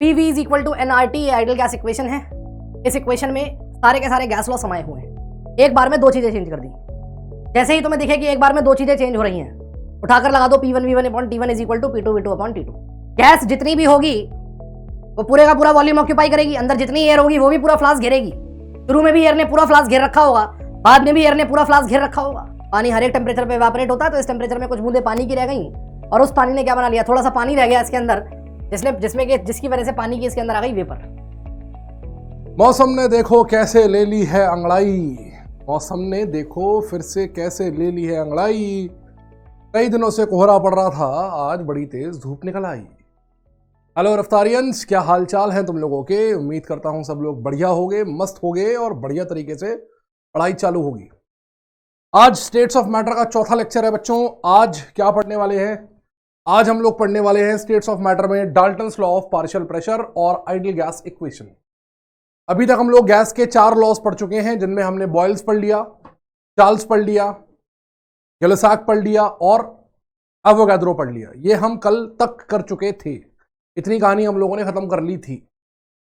PV is equal to NRT, ये ideal gas equation है। इस इक्वेशन में सारे के सारे गैस लॉ समाये हुए हैं। एक बार में दो चीजें चेंज कर दी। जैसे ही तुम्हें दिखे कि एक बार में दो चीजें चेंज हो रही हैं, उठाकर लगा दो P1V1/T1 is equal to P2V2/T2। Gas जितनी भी होगी वो पूरे का पूरा वॉल्यूम ऑक्यूपाई करेगी। अंदर जितनी एयर होगी वो भी पूरा फ्लास्क घेरेगी। शुरू में भी एयर ने पूरा फ्लास्क घेर रखा होगा, बाद में भी एयर ने पूरा फ्लास्क घेर रखा होगा। पानी हर एक टेम्परेचर पे इवेपोरेट होता है, तो इस टेम्परेचर में कुछ बूंदे पानी की रह गई और उस पानी ने क्या बना लिया, थोड़ा सा पानी रह गया इसके अंदर, जिसकी वजह से पानी की इसके अंदर आ गई वेपर। मौसम ने देखो कैसे ले ली है अंगड़ाई, मौसम ने देखो फिर से कैसे ले ली है अंगड़ाई। कई दिनों से कोहरा पड़ रहा था, आज बड़ी तेज धूप निकल आई। हेलो रफ्तारियंस, क्या हालचाल है तुम लोगों के। उम्मीद करता हूं सब लोग बढ़िया होगे, मस्त होगे और बढ़िया तरीके से पढ़ाई चालू होगी। आज स्टेट्स ऑफ मैटर का चौथा लेक्चर है बच्चों। आज क्या पढ़ने वाले हैं, आज हम लोग पढ़ने वाले हैं स्टेट्स ऑफ मैटर में Dalton's law of partial pressure और आइडियल गैस इक्वेशन। अभी तक हम लोग गैस के 4 लॉज पढ़ चुके हैं, जिनमें हमने बॉयल्स पढ़ लिया, चार्ल्स पढ़ लिया, गैलोसाक पढ़ लिया और एवोगैड्रो पढ़ लिया। ये हम कल तक कर चुके थे, इतनी कहानी हम लोगों ने खत्म कर ली थी।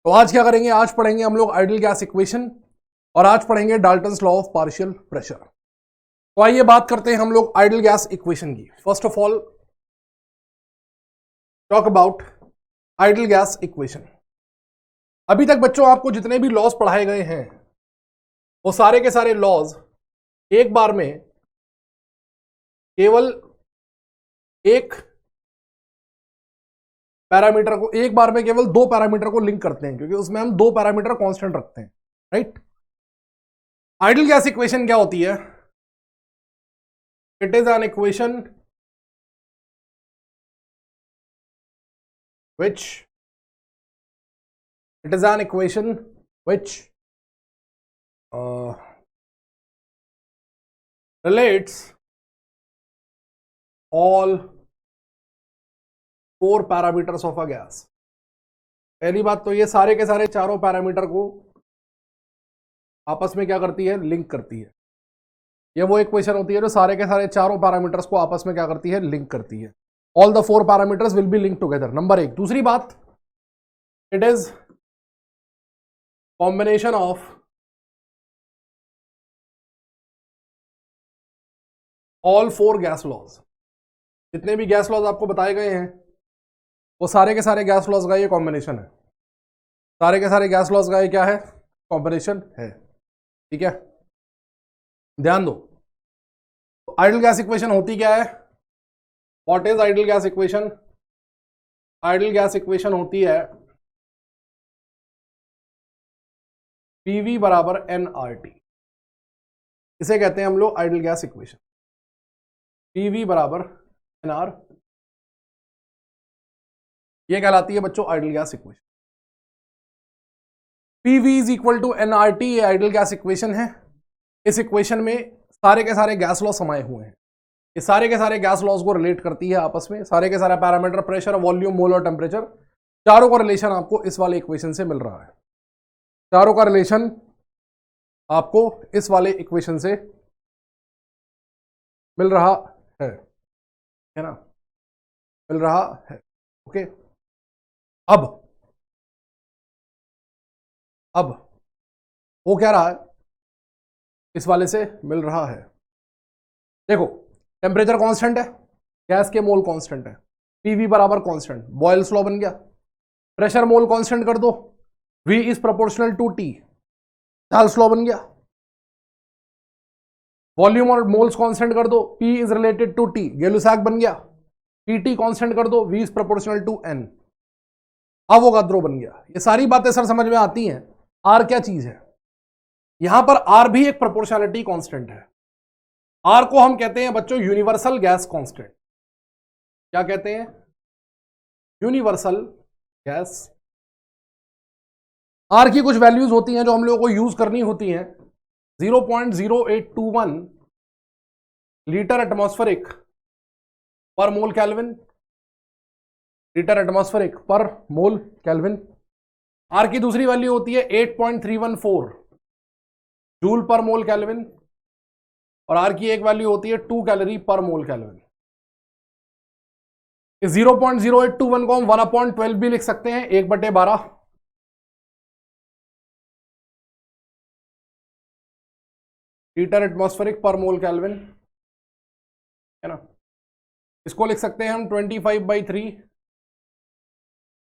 तो आज क्या करेंगे, आज पढ़ेंगे हम लोग आइडियल गैस इक्वेशन और आज पढ़ेंगे Dalton's law of partial pressure. तो आइए बात करते हैं हम लोग आइडियल गैस इक्वेशन की। First of all talk about ideal gas equation. अभी तक बच्चों आपको जितने भी लॉज पढ़ाए गए हैं वो सारे के सारे लॉज एक बार में केवल एक पैरामीटर को, एक बार में केवल 2 पैरामीटर को लिंक करते हैं, क्योंकि उसमें हम 2 पैरामीटर कांस्टेंट रखते हैं, राइट। आइडियल गैस इक्वेशन क्या होती है? It is an equation which relates all 4 parameters of a gas. पहली बात तो ये सारे के सारे चारों पैरामीटर को आपस में क्या करती है, लिंक करती है। ये वो इक्वेशन होती है जो सारे के सारे चारों पैरामीटर्स को आपस में क्या करती है, लिंक करती है। All the 4 parameters will be link together, number 1। दूसरी बात, it is combination of all 4 gas laws. जितने भी गैस लॉज आपको बताए गए हैं वो सारे के सारे गैस लॉज का ये कॉम्बिनेशन है। सारे के सारे गैस लॉज का ये क्या है, कॉम्बिनेशन है, ठीक है। ध्यान दो, तो आइडियल गैस इक्वेशन होती क्या है? What is ideal gas equation? Ideal gas equation होती है PV बराबर NRT। इसे कहते हैं हम लोग आइडियल गैस इक्वेशन। PV बराबर NR, ये कहलाती है बच्चों ideal gas equation. PV is equal to NRT, ये आइडियल गैस इक्वेशन है। इस इक्वेशन में सारे के सारे गैस लॉ समाये हुए हैं। ये सारे के सारे गैस लॉज को रिलेट करती है आपस में। सारे के सारे पैरामीटर, प्रेशर, वॉल्यूम, मोल और टेम्परेचर, चारों का रिलेशन आपको इस वाले इक्वेशन से मिल रहा है। चारों का रिलेशन आपको इस वाले इक्वेशन से मिल रहा है ना, मिल रहा है, ओके। अब वो क्या रहा है, इस वाले से मिल रहा है। देखो, टेम्परेचर कांस्टेंट है, गैस के मोल कांस्टेंट है, PV बराबर कांस्टेंट, बॉयल्स लॉ बन गया। प्रेशर मोल कांस्टेंट कर दो, V is proportional to T, Charles law बन गया। वॉल्यूम और मोल्स कांस्टेंट कर दो, P is related to T, Gay Lussac बन गया। PT कांस्टेंट कर दो, V is proportional to N, Avogadro बन गया। ये सारी बातें सर समझ में आती हैं। R क्या चीज है? यहां पर R भी एक प्रोपोर्शनलिटी कांस्टेंट है। R को हम कहते हैं बच्चों यूनिवर्सल गैस कांस्टेंट। क्या कहते हैं? Universal gas. R की कुछ वैल्यूज होती हैं जो हम लोगों को यूज करनी होती हैं। 0.0821 लीटर एटमॉस्फेरिक पर मोल केल्विन, लीटर एटमॉस्फेरिक पर मोल केल्विन। R की दूसरी वैल्यू होती है 8.314 जूल पर मोल केल्विन, और R की एक वैल्यू होती है 2 कैलोरी पर मोल केल्विन। 0.0821 को हम 1/12 भी लिख सकते हैं, 1/12 लीटर एटमॉस्फेरिक पर मोल केल्विन, है ना। इसको लिख सकते हैं हम 25/3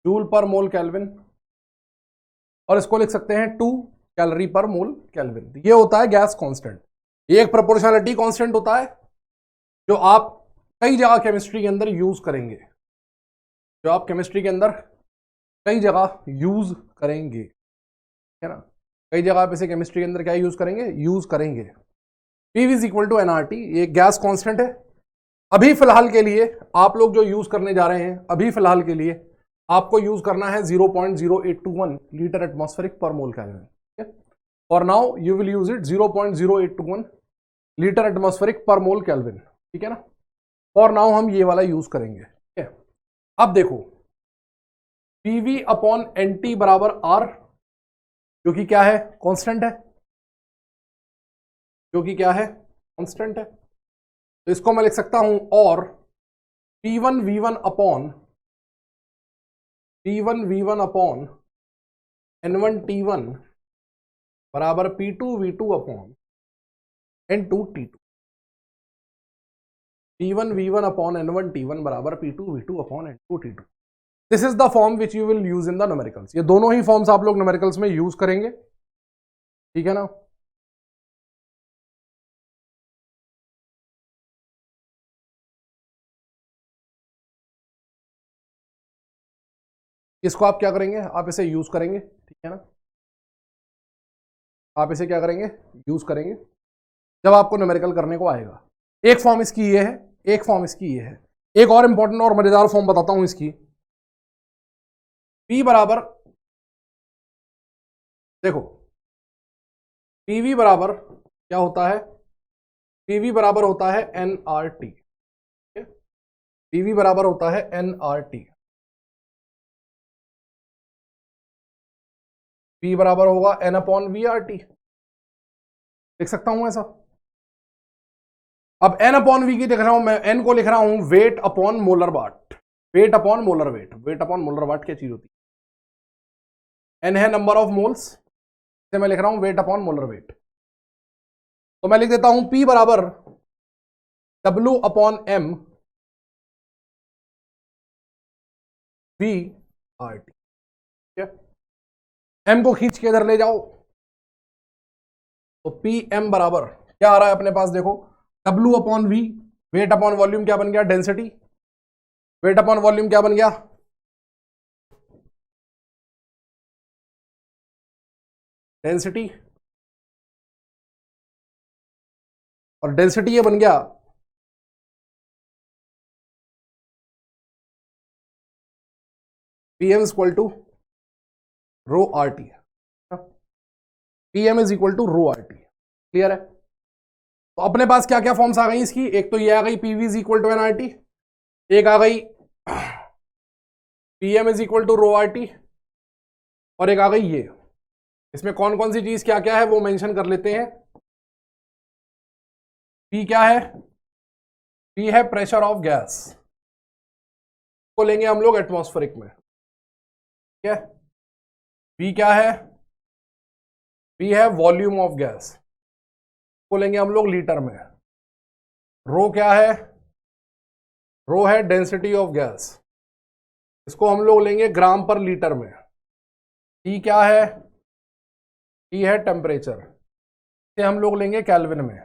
जूल पर मोल केल्विन, और इसको लिख सकते हैं 2 कैलोरी पर मोल केल्विन। ये होता है गैस कांस्टेंट। ये एक प्रोपोर्शनलिटी कांस्टेंट होता है जो आप कई जगह केमिस्ट्री के अंदर यूज करेंगे, जो आप केमिस्ट्री के अंदर कई जगह यूज करेंगे, है ना। कई जगह आप इसे केमिस्ट्री के अंदर क्या यूज करेंगे। PV is equal to NRT, ये गैस कांस्टेंट है। अभी फिलहाल के लिए आप लोग जो यूज करने जा रहे हैं, अभी फिलहाल के लिए आपको यूज करना है 0.0821 लीटर एटमॉस्फेरिक पर मोल kelvin. For now you will use it 0.0821 litre atmospheric पर मोल केल्विन, ठीक है ना। फॉर नाउ हम ये वाला यूज करेंगे, ठीक है। अब देखो PV/NT बराबर R, जो कि क्या है, कांस्टेंट है, जो कि क्या है, कांस्टेंट है। तो इसको मैं लिख सकता हूं, और P1V1 अपॉन N1T1 बराबर P2V2 upon N2T2। P1V1 upon N1T1 बराबर P2V2 upon N2T2। This is the form which you will use in the numericals. ये दोनों ही फॉर्म्स आप लोग न्यूमेरिकल्स में यूज करेंगे, ठीक है ना। इसको आप क्या करेंगे, आप इसे यूज करेंगे, ठीक है ना। आप इसे क्या करेंगे, यूज करेंगे जब आपको न्यूमेरिकल करने को आएगा। एक फॉर्म इसकी ये है, एक फॉर्म इसकी ये है। एक और इंपॉर्टेंट और मजेदार फॉर्म बताता हूं इसकी। P बराबर, देखो PV बराबर क्या होता है, PV बराबर होता है NRT, PV बराबर होता है NRT। P बराबर होगा N/VRT, लिख सकता हूं ऐसा। अब N/V की लिख रहा हूं मैं, N को लिख रहा हूं weight upon molar weight, weight upon molar weight. Weight upon molar weight क्या चीज होती है, N है नंबर ऑफ मोल्स, इसे मैं लिख रहा हूं वेट अपॉन मोलर वेट। तो मैं लिख देता हूं P बराबर W/M VRT, ठीक है। M को खींच के इधर ले जाओ, तो PM बराबर क्या आ रहा है अपने पास, देखो W/V, वेट अपॉन वॉल्यूम क्या बन गया, डेंसिटी। वेट अपॉन वॉल्यूम क्या बन गया, डेंसिटी, और डेंसिटी ये बन गया PM is equal to rho RT। PM is equal to rho RT, clear है। तो अपने पास क्या क्या फॉर्म्स आ गई इसकी, एक तो ये आ गई PV is equal to NRT, एक आ गई PM is equal to rho RT, और एक आ गई ये। इसमें कौन कौन सी चीज क्या क्या है वो मेंशन कर लेते हैं। P क्या है, P है प्रेशर ऑफ गैस, को लेंगे हम लोग एटमॉस्फेरिक में, ठीक है। P क्या है, P है वॉल्यूम ऑफ गैस, को लेंगे हम लोग लीटर में। रो क्या है, रो है डेंसिटी ऑफ गैस, इसको हम लोग लेंगे ग्राम पर लीटर में। T क्या है, T है टेम्परेचर, इसे हम लोग लेंगे केल्विन में।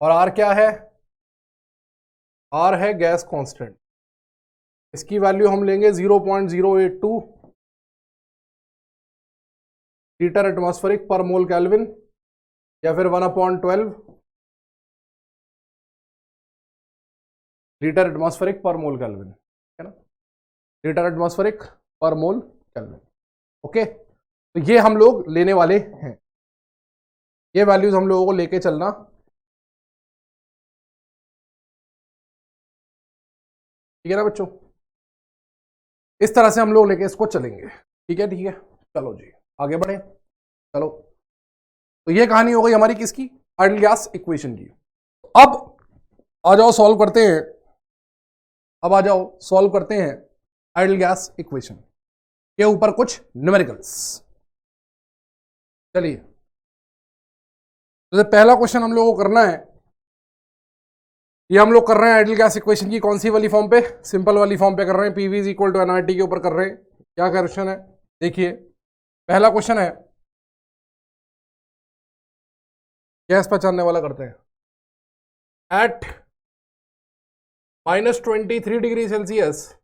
और R क्या है, R है गैस कांस्टेंट, इसकी वैल्यू हम लेंगे 0.082 लीटर एटमॉस्फेरिक पर मोल केल्विन, या फिर 1/12 लीटर एटमॉस्फेरिक पर मोल केल्विन, है ना, लीटर एटमॉस्फेरिक पर मोल केल्विन। ओके, तो ये हम लोग लेने वाले हैं, ये वैल्यूज हम लोगों को लेके चलना, ठीक है ना बच्चों। इस तरह से हम लोग लेके इसको चलेंगे, ठीक है, ठीक है। चलो जी आगे बढ़े, चलो। तो ये कहानी हो गई हमारी किसकी, आइडियल गैस इक्वेशन की। अब आ जाओ सॉल्व करते हैं अब आ जाओ सॉल्व करते हैं आइडियल गैस इक्वेशन के ऊपर कुछ न्यूमेरिकल्स। चलिए, तो पहला क्वेश्चन हम लोगों को करना है, ये हम लोग कर रहे हैं आइडियल गैस इक्वेशन की कौन सी वाली फॉर्म पे, सिंपल वाली फॉर्म पे कर रहे हैं, PV is equal to NRT के ऊपर कर रहे हैं। क्या क्वेश्चन है देखिए, पहला क्वेश्चन है गैस पहचानने वाला करते हैं। At -23 degree Celsius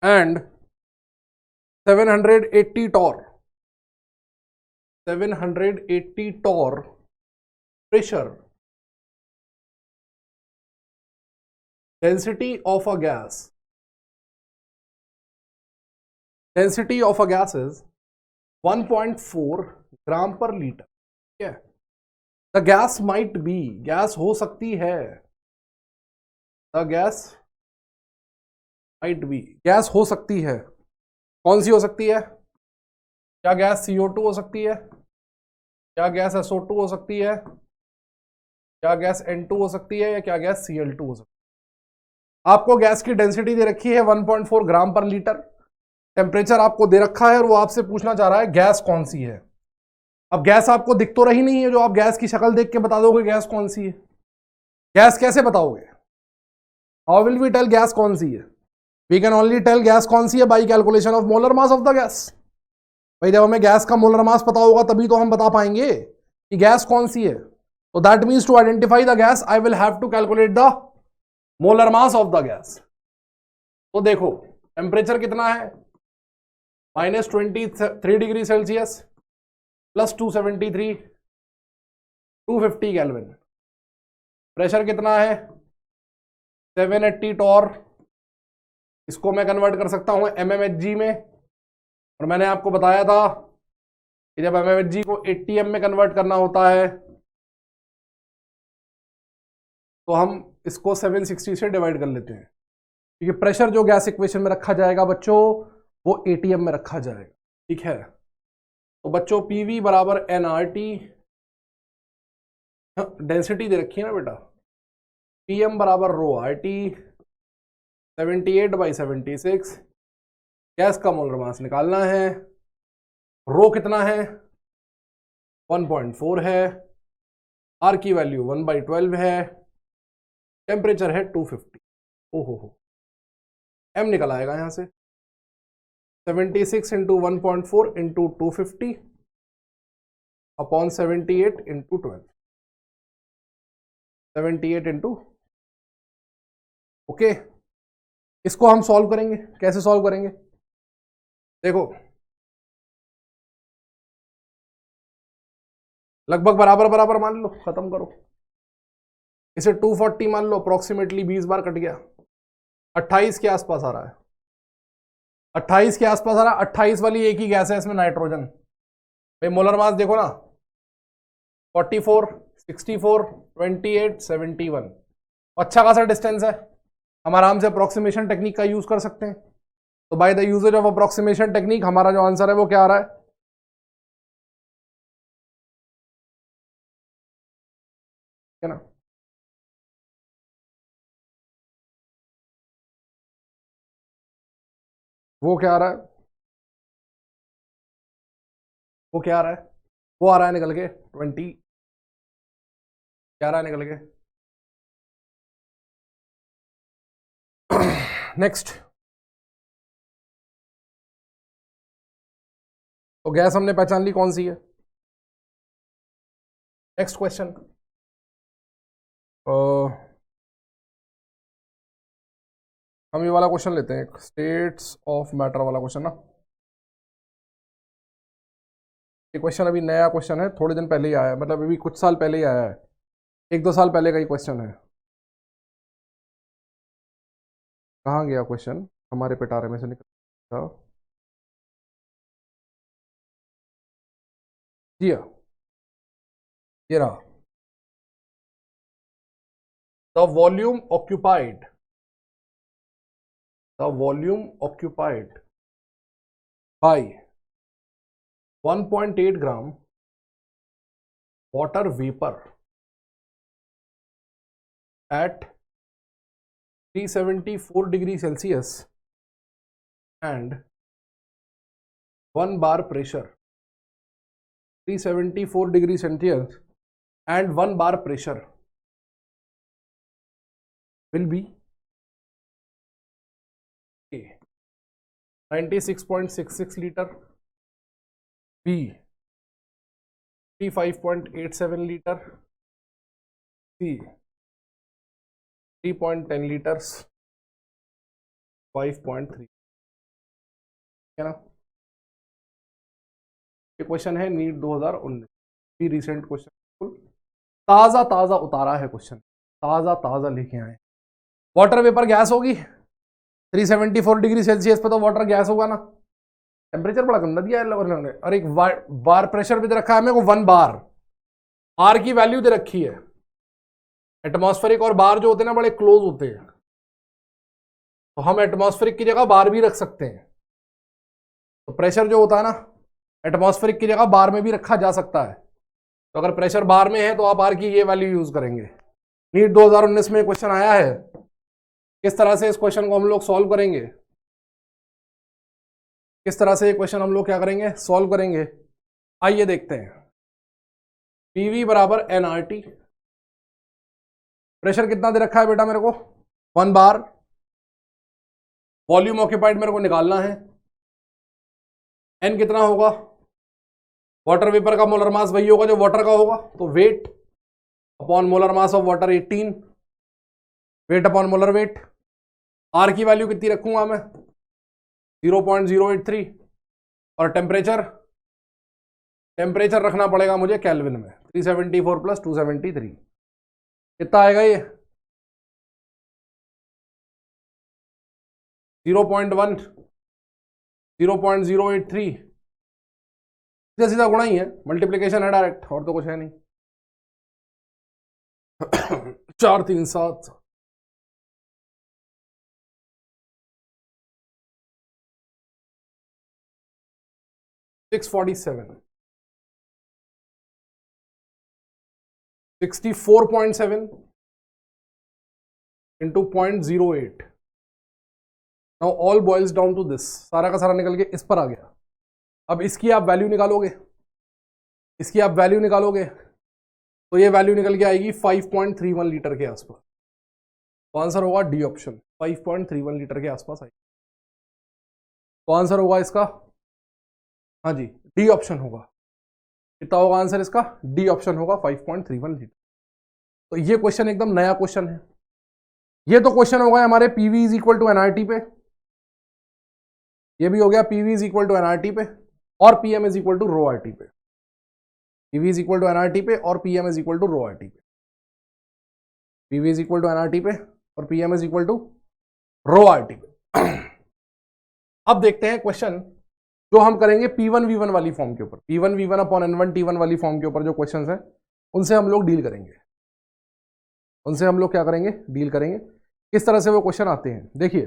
and 780 torr pressure, density of a gas is 1.4 gram per litre. ठीक है, the gas might be, gas हो सकती है, the gas might be, gas हो सकती है, कौन सी हो सकती है? क्या गैस CO2 हो सकती है? क्या गैस SO2 हो सकती है? क्या गैस N2 हो सकती है? या क्या गैस Cl2 हो सकती है? आपको गैस की डेंसिटी दे रखी है 1.4 ग्राम पर लीटर, टेम्परेचर आपको दे रखा है और वो आपसे पूछना चाह रहा है गैस कौन सी है। अब गैस आपको दिख तो रही नहीं है जो आप गैस की शक्ल देख के बता दोगे गैस कौन सी है। गैस कैसे बताओगे? How will we tell gas कौन सी है? We can only tell gas कौन सी है by calculation of molar mass of the gas. भाई जब हमें गैस का मोलर मास पता होगा तभी तो हम बता पाएंगे कि गैस कौन सी है। तो that means to identify the gas I will have to calculate the molar mass of the gas. तो देखो टेम्परेचर कितना है, -23 degree Celsius plus 273, 250 Kelvin. Pressure कितना है? 780 टॉर, इसको मैं कन्वर्ट कर सकता हूं mmHg में, और मैंने आपको बताया था कि जब mmHg को ATM में कन्वर्ट करना होता है तो हम इसको 760 से डिवाइड कर लेते हैं, क्योंकि प्रेशर जो गैस इक्वेशन में रखा जाएगा बच्चों वो ATM में रखा जाएगा। ठीक है, तो बच्चों PV बराबर nRT, डेंसिटी दे रखी है ना बेटा, PM बराबर ρRT, 78/76, गैस का मोलर मास निकालना है। रो कितना है? 1.4 है, आर की वैल्यू 1/12 है, टेम्परेचर है 250। ओहो, एम निकल आएगा यहां से 76 into 1.4 into 250 upon 78 into 12, 78 into, okay. इसको हम सॉल्व करेंगे, कैसे सॉल्व करेंगे? देखो लगभग बराबर बराबर मान लो, खत्म करो इसे। 240 मान लो, अप्रोक्सीमेटली 20 बार कट गया, 28 के आसपास आ रहा है, 28 के आसपास आ रहा है। 28 वाली एक ही गैस है इसमें, नाइट्रोजन। भाई मोलर मास देखो ना, 44, 64, 28, 71, अच्छा खासा डिस्टेंस है। हम आराम से अप्रोक्सीमेशन टेक्निक का यूज कर सकते हैं। तो by the usages of approximation technique हमारा जो आंसर है वो क्या आ रहा है? है ना, वो क्या आ रहा है? वो क्या आ रहा है? वो आ रहा है निकल के 20, क्या आ रहा है निकल के? नेक्स्ट, तो गैस हमने पहचान ली कौन सी है। नेक्स्ट क्वेश्चन, हम ये वाला क्वेश्चन लेते हैं, स्टेट्स ऑफ मैटर वाला क्वेश्चन ना। ये क्वेश्चन अभी नया क्वेश्चन है, थोड़े दिन पहले ही आया है, मतलब अभी कुछ साल पहले ही आया है, 1-2 साल पहले का ही क्वेश्चन है। कहाँ गया क्वेश्चन? हमारे पिटारे में से निकल जी हाँ, ये रहा। The volume occupied by 1.8 gram water vapor at 374 degree Celsius and 1 bar pressure. 374 degree Celsius and 1 bar pressure will be A 96.66 liter, B 35.87 liter, C 3.10 liters, 5.3. है ना। ये क्वेश्चन है नीट 2019 भी रिसेंट क्वेश्चन, ताजा ताजा उतारा है क्वेश्चन, ताजा ताजा लेके आए। वाटर वेपर गैस होगी 374 डिग्री सेल्सियस पे, तो वाटर गैस होगा ना। टेम्परेचर बड़ा गंदा दिया है और एक बार प्रेशर भी दे रखा है मेरे को 1 बार, आर की वैल्यू दे रखी है। एटमॉस्फेरिक और बार जो होते हैं ना बड़े क्लोज होते हैं, तो हम एटमॉस्फेरिक की जगह बार भी रख सकते हैं। तो प्रेशर जो होता है ना एटमॉस्फेरिक की जगह बार में भी रखा जा सकता है। तो अगर प्रेशर बार में है तो आप आर की ये वैल्यू यूज करेंगे। नीट 2019 में क्वेश्चन आया है, किस तरह से इस क्वेश्चन को हम लोग सॉल्व करेंगे, किस तरह से ये क्वेश्चन हम लोग क्या करेंगे, सॉल्व करेंगे। आइए देखते हैं। पीवी बराबर एनआरटी, प्रेशर कितना दे रखा है बेटा मेरे को 1 बार, वॉल्यूम ऑक्यूपाइड मेरे को निकालना है। एन कितना होगा, वाटर वेपर का मोलर मास वही होगा जो वाटर का होगा, तो weight upon molar mass of water 18, weight upon molar weight. R की वैल्यू कितनी रखूंगा मैं 0.083, और टेम्परेचर रखना पड़ेगा मुझे केल्विन में, 374 प्लस 273 कितना आएगा ये 0.1 0.083, सीधा सीधा गुणा ही है, मल्टीप्लीकेशन है डायरेक्ट, और तो कुछ है नहीं। 4 3 7 647 64.7 into 0.08। Now all boils down to this, सारा का सारा निकल के इस पर आ गया। अब इसकी आप वैल्यू निकालोगे, तो ये वैल्यू निकल के आएगी 5.31 लीटर के आसपास। तो आंसर होगा डी ऑप्शन, 5.31 लीटर के आसपास आएगी। तो आंसर होगा इसका, हाँ जी डी ऑप्शन होगा। कितना होगा आंसर इसका, डी ऑप्शन होगा 5.31 लीटर। तो ये क्वेश्चन एकदम नया क्वेश्चन है। ये तो क्वेश्चन होगा हमारे PV is equal to NRT पे, ये भी हो गया PV is equal to NRT पे और PM is equal to rho RT पे। PV is equal to NRT पे और PM is equal to rho RT पे, PV is equal to NRT पे और PM is equal to rho RT पे। अब देखते हैं क्वेश्चन जो हम करेंगे P1 V1 वाली फॉर्म के ऊपर, P1 V1 upon N1 T1 वाली फॉर्म के ऊपर जो क्वेश्चंस हैं उनसे हम लोग डील करेंगे, उनसे हम लोग क्या करेंगे, डील करेंगे। किस तरह से वो क्वेश्चन आते हैं देखिए।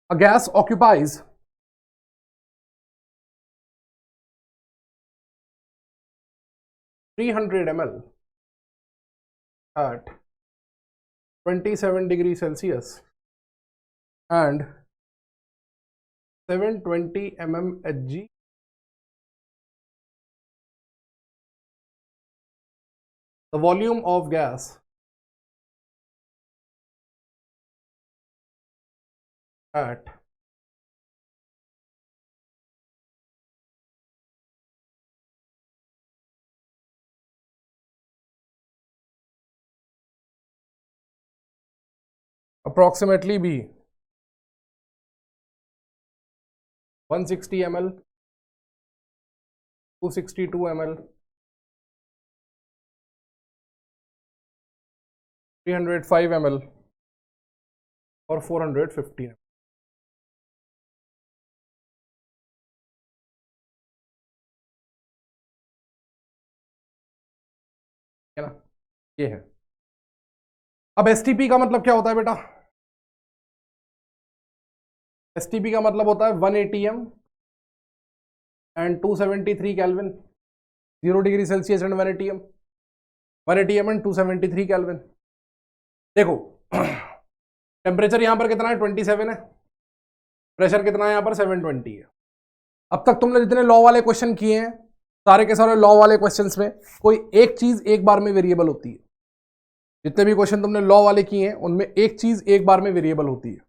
A gas occupies 300 ml at 27 degree Celsius and 720 mm Hg the volume of gas at approximately be 160 ml, 262 ml, 305 ml और 450 ml। है ना, ये है। अब एसटीपी का मतलब क्या होता है बेटा, एसटीपी का मतलब होता है 1 atm and 273 kelvin, 0 degree Celsius and 1 atm, 1 atm and 273 kelvin. देखो टेम्परेचर यहां पर कितना है 27 है, प्रेशर कितना है यहां पर 720 है। अब तक तुमने जितने लॉ वाले क्वेश्चन किए हैं, सारे के सारे लॉ वाले क्वेश्चंस में कोई एक चीज एक बार में वेरिएबल होती है। जितने भी क्वेश्चन तुमने लॉ वाले किए हैं उनमें एक चीज एक बार में वेरिएबल होती है।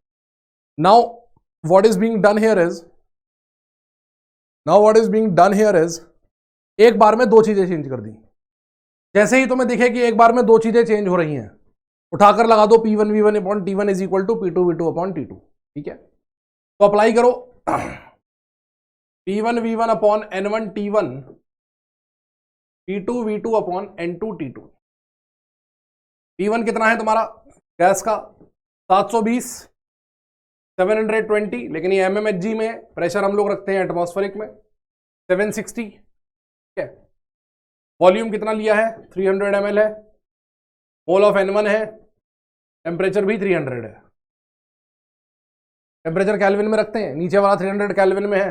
Now what is being done here is एक बार में दो चीजें चेंज कर दी। जैसे ही तुम्हें दिखे कि एक बार में दो चीजें चेंज हो रही हैं, उठाकर लगा दो P1V1 upon T1 is equal to P2V2 upon T2। ठीक है, तो अप्लाई करो P1V1 upon N1 T1, P2V2 upon N2 T2। P1 कितना है तुम्हारा गैस का 720 720, लेकिन ये mmHg में है, प्रेशर हम लोग रखते हैं एटमॉस्फेरिक में 760। ठीक है, वॉल्यूम कितना लिया है 300 ml है, मोल ऑफ N1 है, टेम्परेचर भी 300 है। टेम्परेचर कैल्विन में रखते हैं, नीचे वाला 300 कैल्विन में है।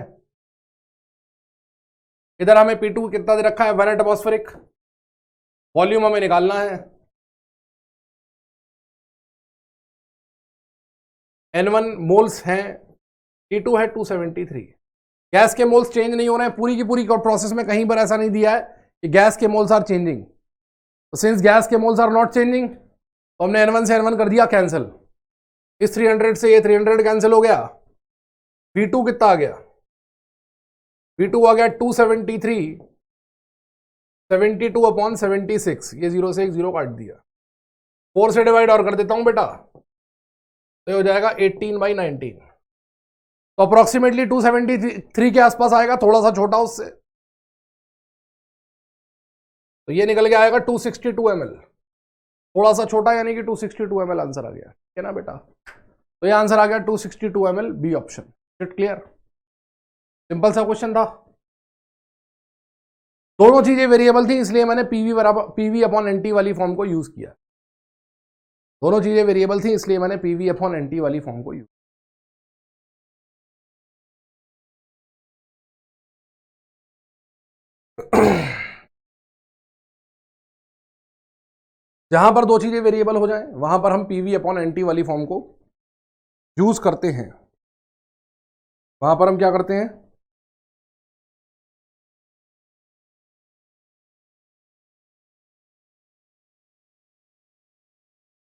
इधर हमें P2 कितना दे रखा है 1 एटमॉस्फेरिक, वॉल्यूम हमें निकालना है। N1 मोल्स हैं, T2 है 273। गैस के मोल्स चेंज नहीं हो रहे हैं, पूरी की पूरी प्रोसेस में कहीं पर ऐसा नहीं दिया है कि गैस के मोल्स आर चेंजिंग। तो सिंस गैस के मोल्स आर नॉट चेंजिंग तो हमने N1 से N1 कर दिया कैंसिल। इस 300 से ये 300 कैंसिल हो गया। V2 कितना आ गया, V2 आ गया 273, 72 अपॉन 76, ये 0 से एक 0 काट दिया। 4 से डिवाइड और कर देता हूं बेटा, तो हो जाएगा 18/19। तो अप्रोक्सीमेटली 273 के आसपास आएगा, थोड़ा सा छोटा उससे, तो ये निकल के आएगा 262 ml, थोड़ा सा छोटा यानी कि 262 ml आंसर आ गया। है ना बेटा, तो ये आंसर आ गया 262 ml, B option. It clear, simple सा क्वेश्चन था। दोनों चीजें वेरिएबल थी, इसलिए मैंने पीवी अपॉन एनटी वाली फॉर्म को यूज किया। दोनों चीजें वेरिएबल थी इसलिए मैंने पीवी अपॉन एनटी वाली फॉर्म को यूज। जहां पर दो चीजें वेरिएबल हो जाएं वहां पर हम पीवी अपॉन एनटी वाली फॉर्म को यूज करते हैं। वहां पर हम क्या करते हैं,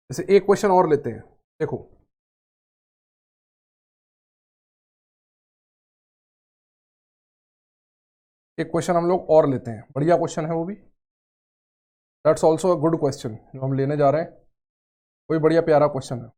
जैसे एक क्वेश्चन और लेते हैं, देखो एक क्वेश्चन हम लोग और लेते हैं, बढ़िया क्वेश्चन है वो भी। That's also a good question जो हम लेने जा रहे हैं, कोई बढ़िया प्यारा क्वेश्चन है।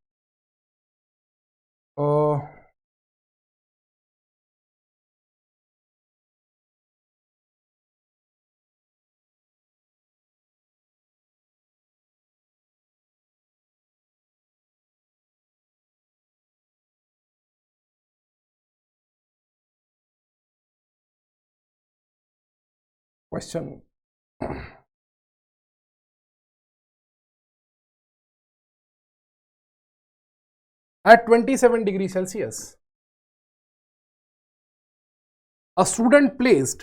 Question at 27 degrees Celsius, a student placed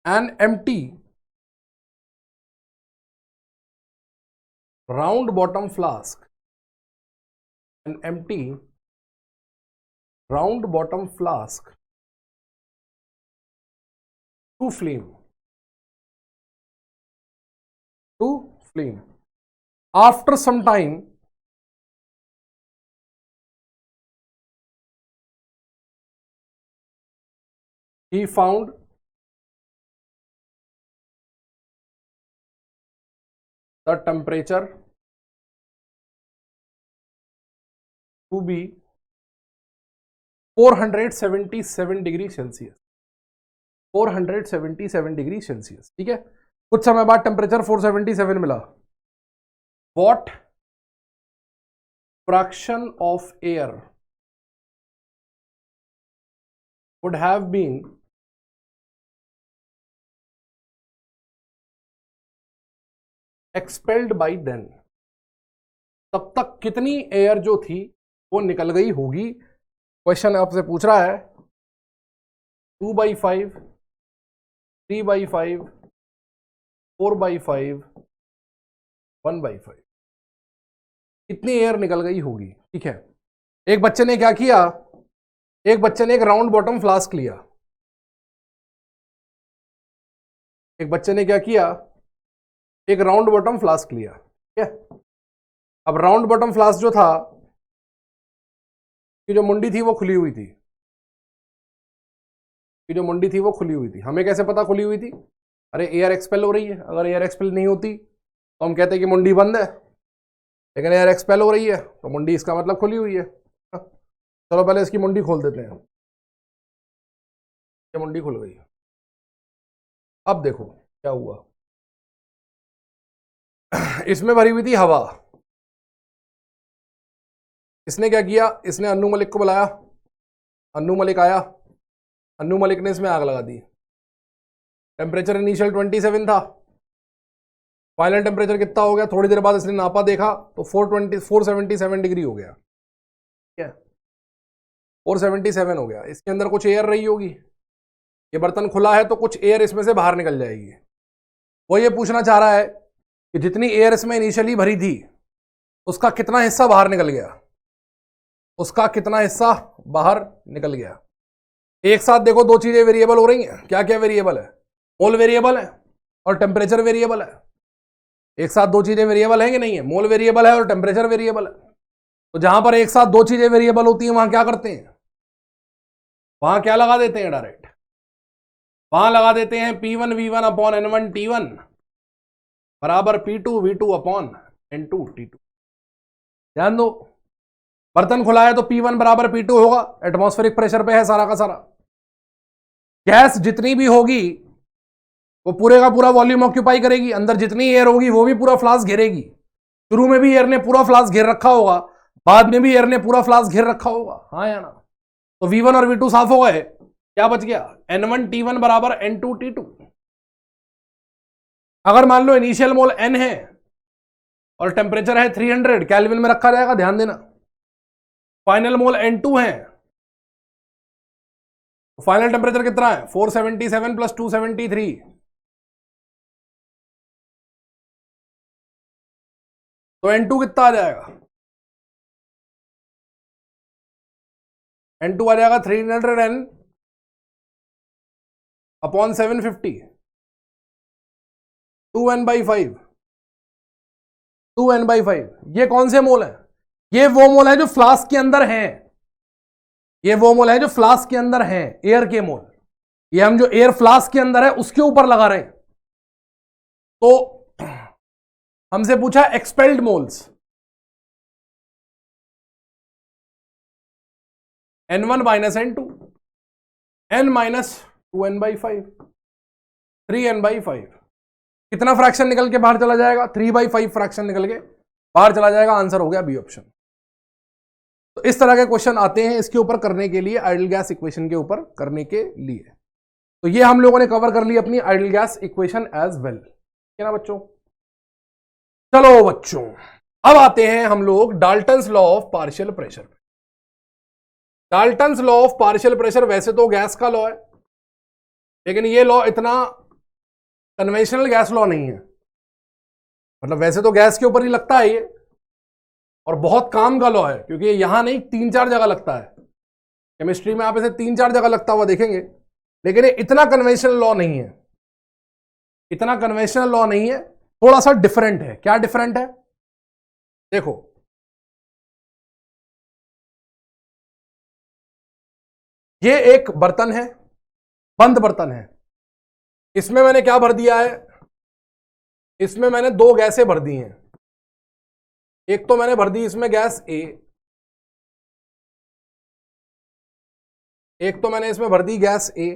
an empty round bottom flask to flame. After some time, he found the temperature to be 477 degree Celsius. 477 degree Celsius, ठीक है। कुछ समय बाद टेम्परेचर 477 मिला। What fraction of air would have been expelled by then? तब तक कितनी air जो थी वो निकल गई होगी। क्वेश्चन आपसे पूछ रहा है 2/5, 3/5, 4/5 1/5, इतनी एयर निकल गई होगी। ठीक है, एक बच्चे ने क्या किया, एक बच्चे ने एक राउंड बॉटम फ्लास्क लिया। एक बच्चे ने क्या किया, एक राउंड बॉटम फ्लास्क लिया। ठीक है, अब राउंड बॉटम फ्लास्क जो था, कि जो मुंडी थी वो खुली हुई थी, कि जो मुंडी थी वो खुली हुई थी। हमें कैसे पता खुली हुई थी? अरे एयर एक्सपेल हो रही है, अगर एयर एक्सपेल नहीं होती तो हम कहते हैं कि मुंडी बंद है, लेकिन एयर एक्सपेल हो रही है तो मुंडी, इसका मतलब खुली हुई है। चलो पहले इसकी मुंडी खोल देते हैं। ये मुंडी खुल गई। अब देखो क्या हुआ, इसमें भरी हुई थी हवा। इसने क्या किया, इसने अन्नू मलिक को बुलाया, अन्नू मलिक आया, अन्नू मलिक ने इसमें आग लगा दी। टेम्परेचर इनिशियल 27 था, फाइनल टेम्परेचर कितना हो गया, थोड़ी देर बाद इसने नापा, देखा तो 477 डिग्री हो गया। ठीक है, 477 हो गया। इसके अंदर कुछ एयर रही होगी, ये बर्तन खुला है तो कुछ एयर इसमें से बाहर निकल जाएगी। वो ये पूछना चाह रहा है कि जितनी एयर इसमें इनिशियली भरी थी उसका कितना हिस्सा बाहर निकल गया, उसका कितना हिस्सा बाहर निकल गया। एक साथ देखो दो चीजें वेरिएबल हो रही हैं। क्या क्या वेरिएबल है? मोल वेरिएबल है और टेम्परेचर वेरिएबल है। एक साथ दो चीजें वेरिएबल है कि नहीं है? मोल वेरिएबल है और टेम्परेचर वेरिएबल है। तो जहां पर एक साथ दो चीजें वेरिएबल होती हैं वहां क्या करते हैं? वहां क्या लगा देते हैं? डायरेक्ट वहां लगा देते हैं P1 V1 upon N1 T1 बराबर P2 V2 upon N2 T2। ध्यान दो, बर्तन खुला है तो P1 बराबर P2 होगा, एटमॉस्फेरिक प्रेशर पे है सारा का सारा। गैस जितनी भी होगी वो पूरे का पूरा वॉल्यूम ऑक्यूपाई करेगी, अंदर जितनी एयर होगी वो भी पूरा फ्लास्क घेरेगी। शुरू में भी एयर ने पूरा फ्लास्क घेर रखा होगा, बाद में भी एयर ने पूरा फ्लास्क घेर रखा होगा, हाँ या ना? तो V1 और V2 साफ हो गए, क्या बच गया? N1 T1 बराबर N2 T2। अगर मान लो इनिशियल मोल N है और टेम्परेचर है 300, केल्विन में रखा जाएगा, ध्यान देना। फाइनल मोल N2 है, फाइनल टेम्परेचर कितना है? 477 प्लस 273, तो N2 कितना आ जाएगा? N2 आ जाएगा 300N अपॉन 750, 2N/5, 2N/5। ये कौन से मोल है? ये वो मोल है जो फ्लास्क के अंदर हैं, ये वो मोल है जो फ्लास्क के अंदर हैं, एयर के मोल। ये हम जो एयर फ्लास्क के अंदर है उसके ऊपर लगा रहे हैं। तो हमसे पूछा expelled moles, N1 minus N2, N minus 2N/5, 3N/5। कितना फ्रैक्शन निकल के बाहर चला जाएगा? 3/5 फ्रैक्शन निकल के बाहर चला जाएगा। आंसर हो गया बी ऑप्शन। तो इस तरह के क्वेश्चन आते हैं इसके ऊपर करने के लिए, आइडियल गैस इक्वेशन के ऊपर करने के लिए। तो ये हम लोगों ने कवर कर ली अपनी ideal gas equation as well, ठीक है ना बच्चों? चलो बच्चों, अब आते हैं हम लोग Dalton's law of partial pressure. Dalton's law of partial pressure वैसे तो गैस का लॉ है, लेकिन ये लॉ इतना कन्वेंशनल गैस लॉ नहीं है। मतलब वैसे तो गैस के ऊपर ही लगता है ये, और बहुत काम का लॉ है, क्योंकि ये यहां नहीं 3-4 जगह लगता है। केमिस्ट्री में आप इसे 3-4 जगह लगता हुआ देखेंगे, लेकिन ये इतना कन्वेंशनल लॉ नहीं है, इतना कन्वेंशनल लॉ नहीं है, थोड़ा सा डिफरेंट है। क्या डिफरेंट है? देखो, ये एक बर्तन है, बंद बर्तन है, इसमें मैंने क्या भर दिया है? इसमें मैंने 2 गैसें भर दी हैं। एक तो मैंने भर दी इसमें गैस ए, एक तो मैंने इसमें भर दी गैस ए,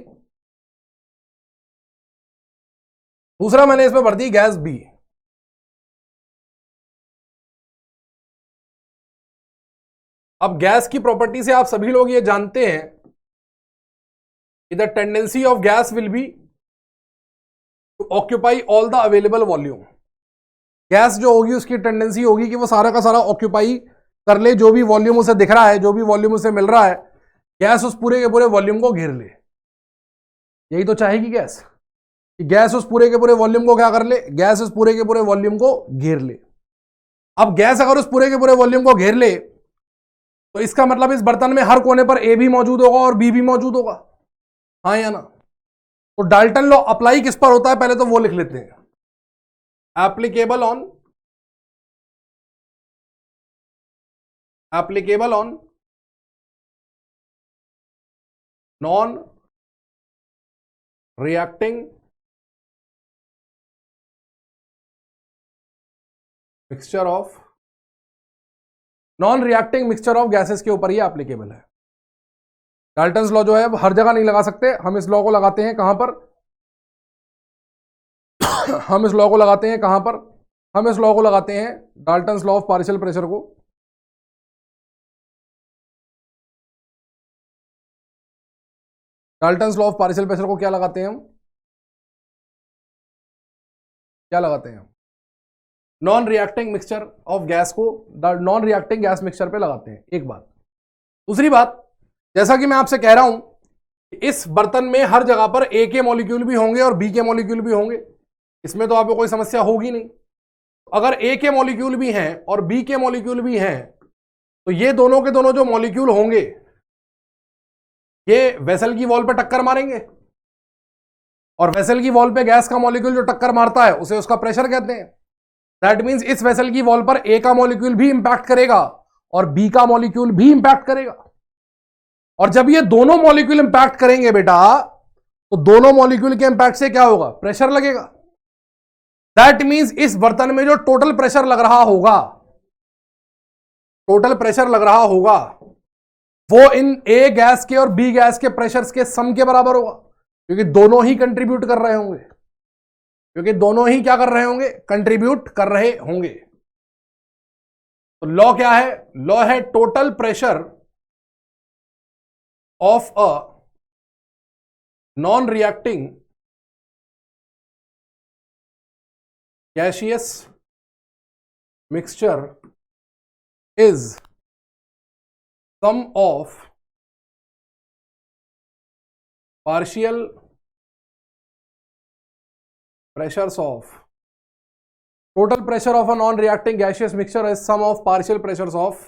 दूसरा मैंने इसमें भर दी गैस बी। अब गैस की प्रॉपर्टी से आप सभी लोग ये जानते हैं कि the tendency of gas will be to occupy all the available volume. Gas जो होगी उसकी टेंडेंसी होगी कि वो सारा का सारा ऑक्यूपाई कर ले, जो भी वॉल्यूम उसे दिख रहा है, जो भी वॉल्यूम उसे मिल रहा है, गैस उस पूरे के पूरे वॉल्यूम को घेर ले। यही तो चाहेगी गैस। कि गैस उस पूरे के पूरे वॉल्यूम को क्या कर ले, गैस उस पूरे के पूरे वॉल्यूम को घेर ले। अब गैस अगर उस पूरे के पूरे वॉल्यूम को घेर ले तो इसका मतलब इस बर्तन में हर कोने पर ए भी मौजूद होगा और बी भी मौजूद होगा, हाँ या ना। तो डाल्टन लॉ अप्लाई किस पर होता है, पहले तो वो लिख लेते हैं। Applicable on non reacting mixture of, non reacting mixture of gases के ऊपर ये एप्लीकेबल है। डाल्टन्स लॉ जो है हर जगह नहीं लगा सकते, हम इस लॉ को लगाते हैं कहां पर हम इस लॉ को लगाते हैं कहां पर, हम इस लॉ को लगाते हैं Dalton's law of partial pressure को। Dalton's law of partial pressure को क्या लगाते हैं हम, क्या लगाते हैं हम, non reacting mixture of gas को नॉन रिएक्टिंग गैस मिक्सचर पे लगाते हैं, एक बात। दूसरी बात, जैसा कि मैं आपसे कह रहा हूं कि इस बर्तन में हर जगह पर ए के मॉलिक्यूल भी होंगे और बी के मॉलिक्यूल भी होंगे, इसमें तो आपको कोई समस्या होगी नहीं। अगर ए के मॉलिक्यूल भी हैं और बी के मॉलिक्यूल भी हैं तो ये दोनों के दोनों जो मॉलिक्यूल होंगे ये वेसल की वॉल पे टक्कर मारेंगे, और वेसल की वॉल पे गैस का मॉलिक्यूल जो टक्कर मारता है उसे उसका प्रेशर कहते हैं। दैट मींस इस वेसल की वॉल पर ए का मॉलिक्यूल भी इंपैक्ट करेगा और बी का मॉलिक्यूल भी इंपैक्ट करेगा, और जब ये दोनों मॉलिक्यूल इंपैक्ट करेंगे बेटा तो दोनों मॉलिक्यूल के इंपैक्ट से क्या होगा, प्रेशर लगेगा। दैट मींस इस बर्तन में जो टोटल प्रेशर लग रहा होगा, टोटल प्रेशर लग रहा होगा वो इन ए गैस के और बी गैस के प्रेशर्स के सम के बराबर होगा, क्योंकि दोनों ही कंट्रीब्यूट कर रहे होंगे, क्योंकि दोनों ही क्या कर रहे होंगे, कंट्रीब्यूट कर रहे होंगे। तो लॉ क्या है, लॉ है total pressure of a non reacting gaseous mixture is sum of partial pressures of, total pressure of a non-reacting gaseous mixture is sum of partial pressures of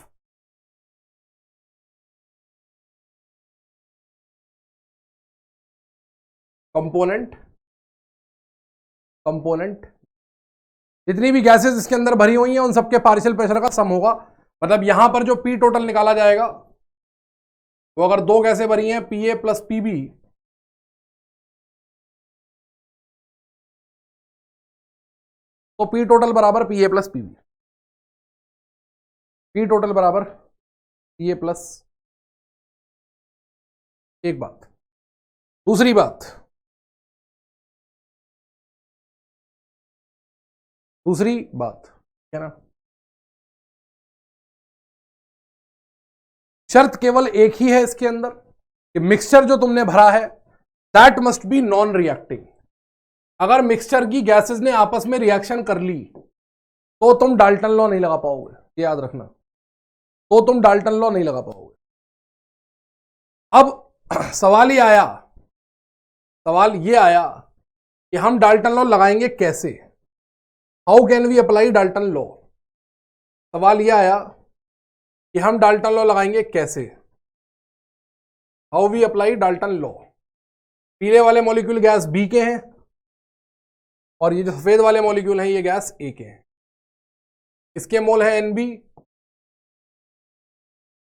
component जितनी भी gases इसके अंदर भरी हुई हैं उन सबके पार्शियल प्रेशर का सम होगा। मतलब यहां पर जो पी टोटल निकाला जाएगा वो अगर दो गैसें भरी हैं P A plus P B, तो पी टोटल बराबर P A plus P B, P total बराबर पी ए प्लस, एक बात। दूसरी बात, क्या ना, शर्त केवल एक ही है इसके अंदर कि मिक्सचर जो तुमने भरा है that must be non reacting. अगर मिक्सचर की गैसेस ने आपस में रिएक्शन कर ली तो तुम डाल्टन लॉ नहीं लगा पाओगे, ये याद रखना, तो तुम डाल्टन लॉ नहीं लगा पाओगे। अब सवाल ये आया कि हम डाल्टन लॉ लगाएंगे कैसे, how can we apply Dalton law. सवाल ये आया कि हम डाल्टन लॉ लगाएंगे कैसे, how we apply Dalton law. पीले वाले मॉलिक्यूल गैस बी के हैं और ये जो सफेद वाले मॉलिक्यूल हैं ये गैस ए के हैं। इसके मोल है एन बी,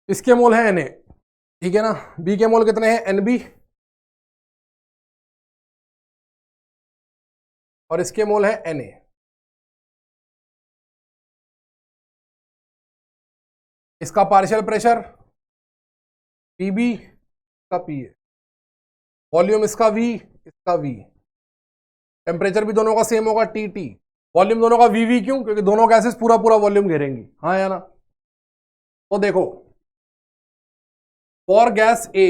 इसके मोल है एन ए, ठीक है ना। बी के मोल कितने हैं, एन बी, और इसके मोल है एन ए। इसका पार्शियल प्रेशर पी बी, इसका पी ए, वॉल्यूम इसका वी, इसका वी, टेम्परेचर भी दोनों का सेम होगा टी टी, वॉल्यूम दोनों का वी वी, क्यों, क्योंकि दोनों गैसेस पूरा पूरा वॉल्यूम घेरेंगी, हाँ या ना। तो देखो फॉर गैस ए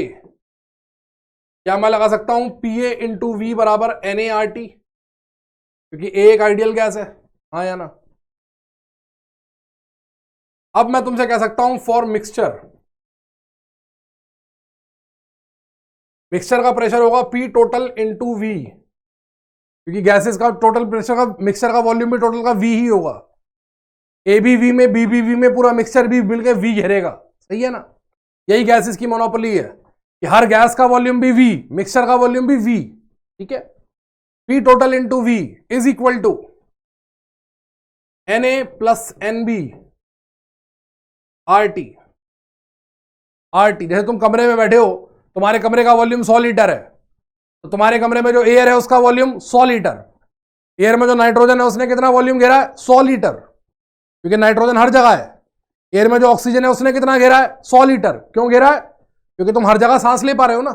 क्या मैं लगा सकता हूं पी ए इंटू वी बराबर एन ए आर टी, क्योंकि ए एक आइडियल गैस है, हाँ या ना। अब मैं तुमसे कह सकता हूं फॉर मिक्सचर, मिक्सचर का प्रेशर होगा पी टोटल इंटू वी क्योंकि गैसेस का टोटल प्रेशर का मिक्सचर का वॉल्यूम भी टोटल का वी ही होगा। ए बी वी में बी बी वी में पूरा मिक्सचर भी मिलकर वी घेरेगा, सही है ना। यही गैसेस की मोनोपोली है कि हर गैस का वॉल्यूम भी वी, मिक्सचर का वॉल्यूम भी वी, ठीक है। P total into V is equal to N A plus N B R T. R T, जैसे तुम कमरे में बैठे हो, तुम्हारे कमरे का वॉल्यूम 100 लीटर है, तो तुम्हारे कमरे में जो एयर है उसका वॉल्यूम 100 लीटर। एयर में जो नाइट्रोजन है उसने कितना वॉल्यूम घेरा है? 100 लीटर, क्योंकि नाइट्रोजन हर जगह है। एयर में जो ऑक्सीजन है उसने कितना घेरा है? 100 लीटर। क्यों घेरा है? क्योंकि तुम हर जगह सांस ले पा रहे हो ना।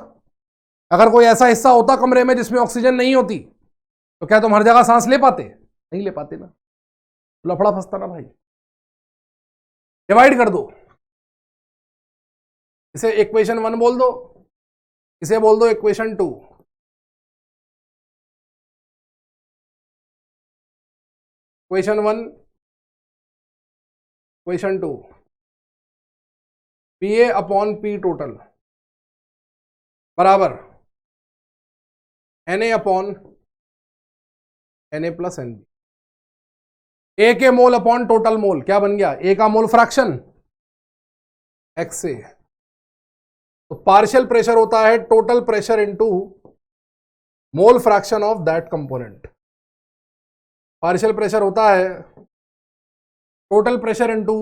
अगर कोई ऐसा हिस्सा होता कमरे में जिसमें ऑक्सीजन नहीं होती, तो क्या तुम हर जगह सांस ले पाते? नहीं ले पाते ना, लफड़ा फंसता ना भाई। डिवाइड कर दो, इसे इक्वेशन 1 बोल दो, इसे बोल दो equation 2। Equation 1, equation 2, P A upon P total बराबर N A upon N A plus N B. A के मोल अपॉन टोटल मोल क्या बन गया? ए का मोल फ्रैक्शन एक्स ए। तो पार्शियल प्रेशर होता है total pressure into mole fraction of that component. Partial pressure होता है total pressure into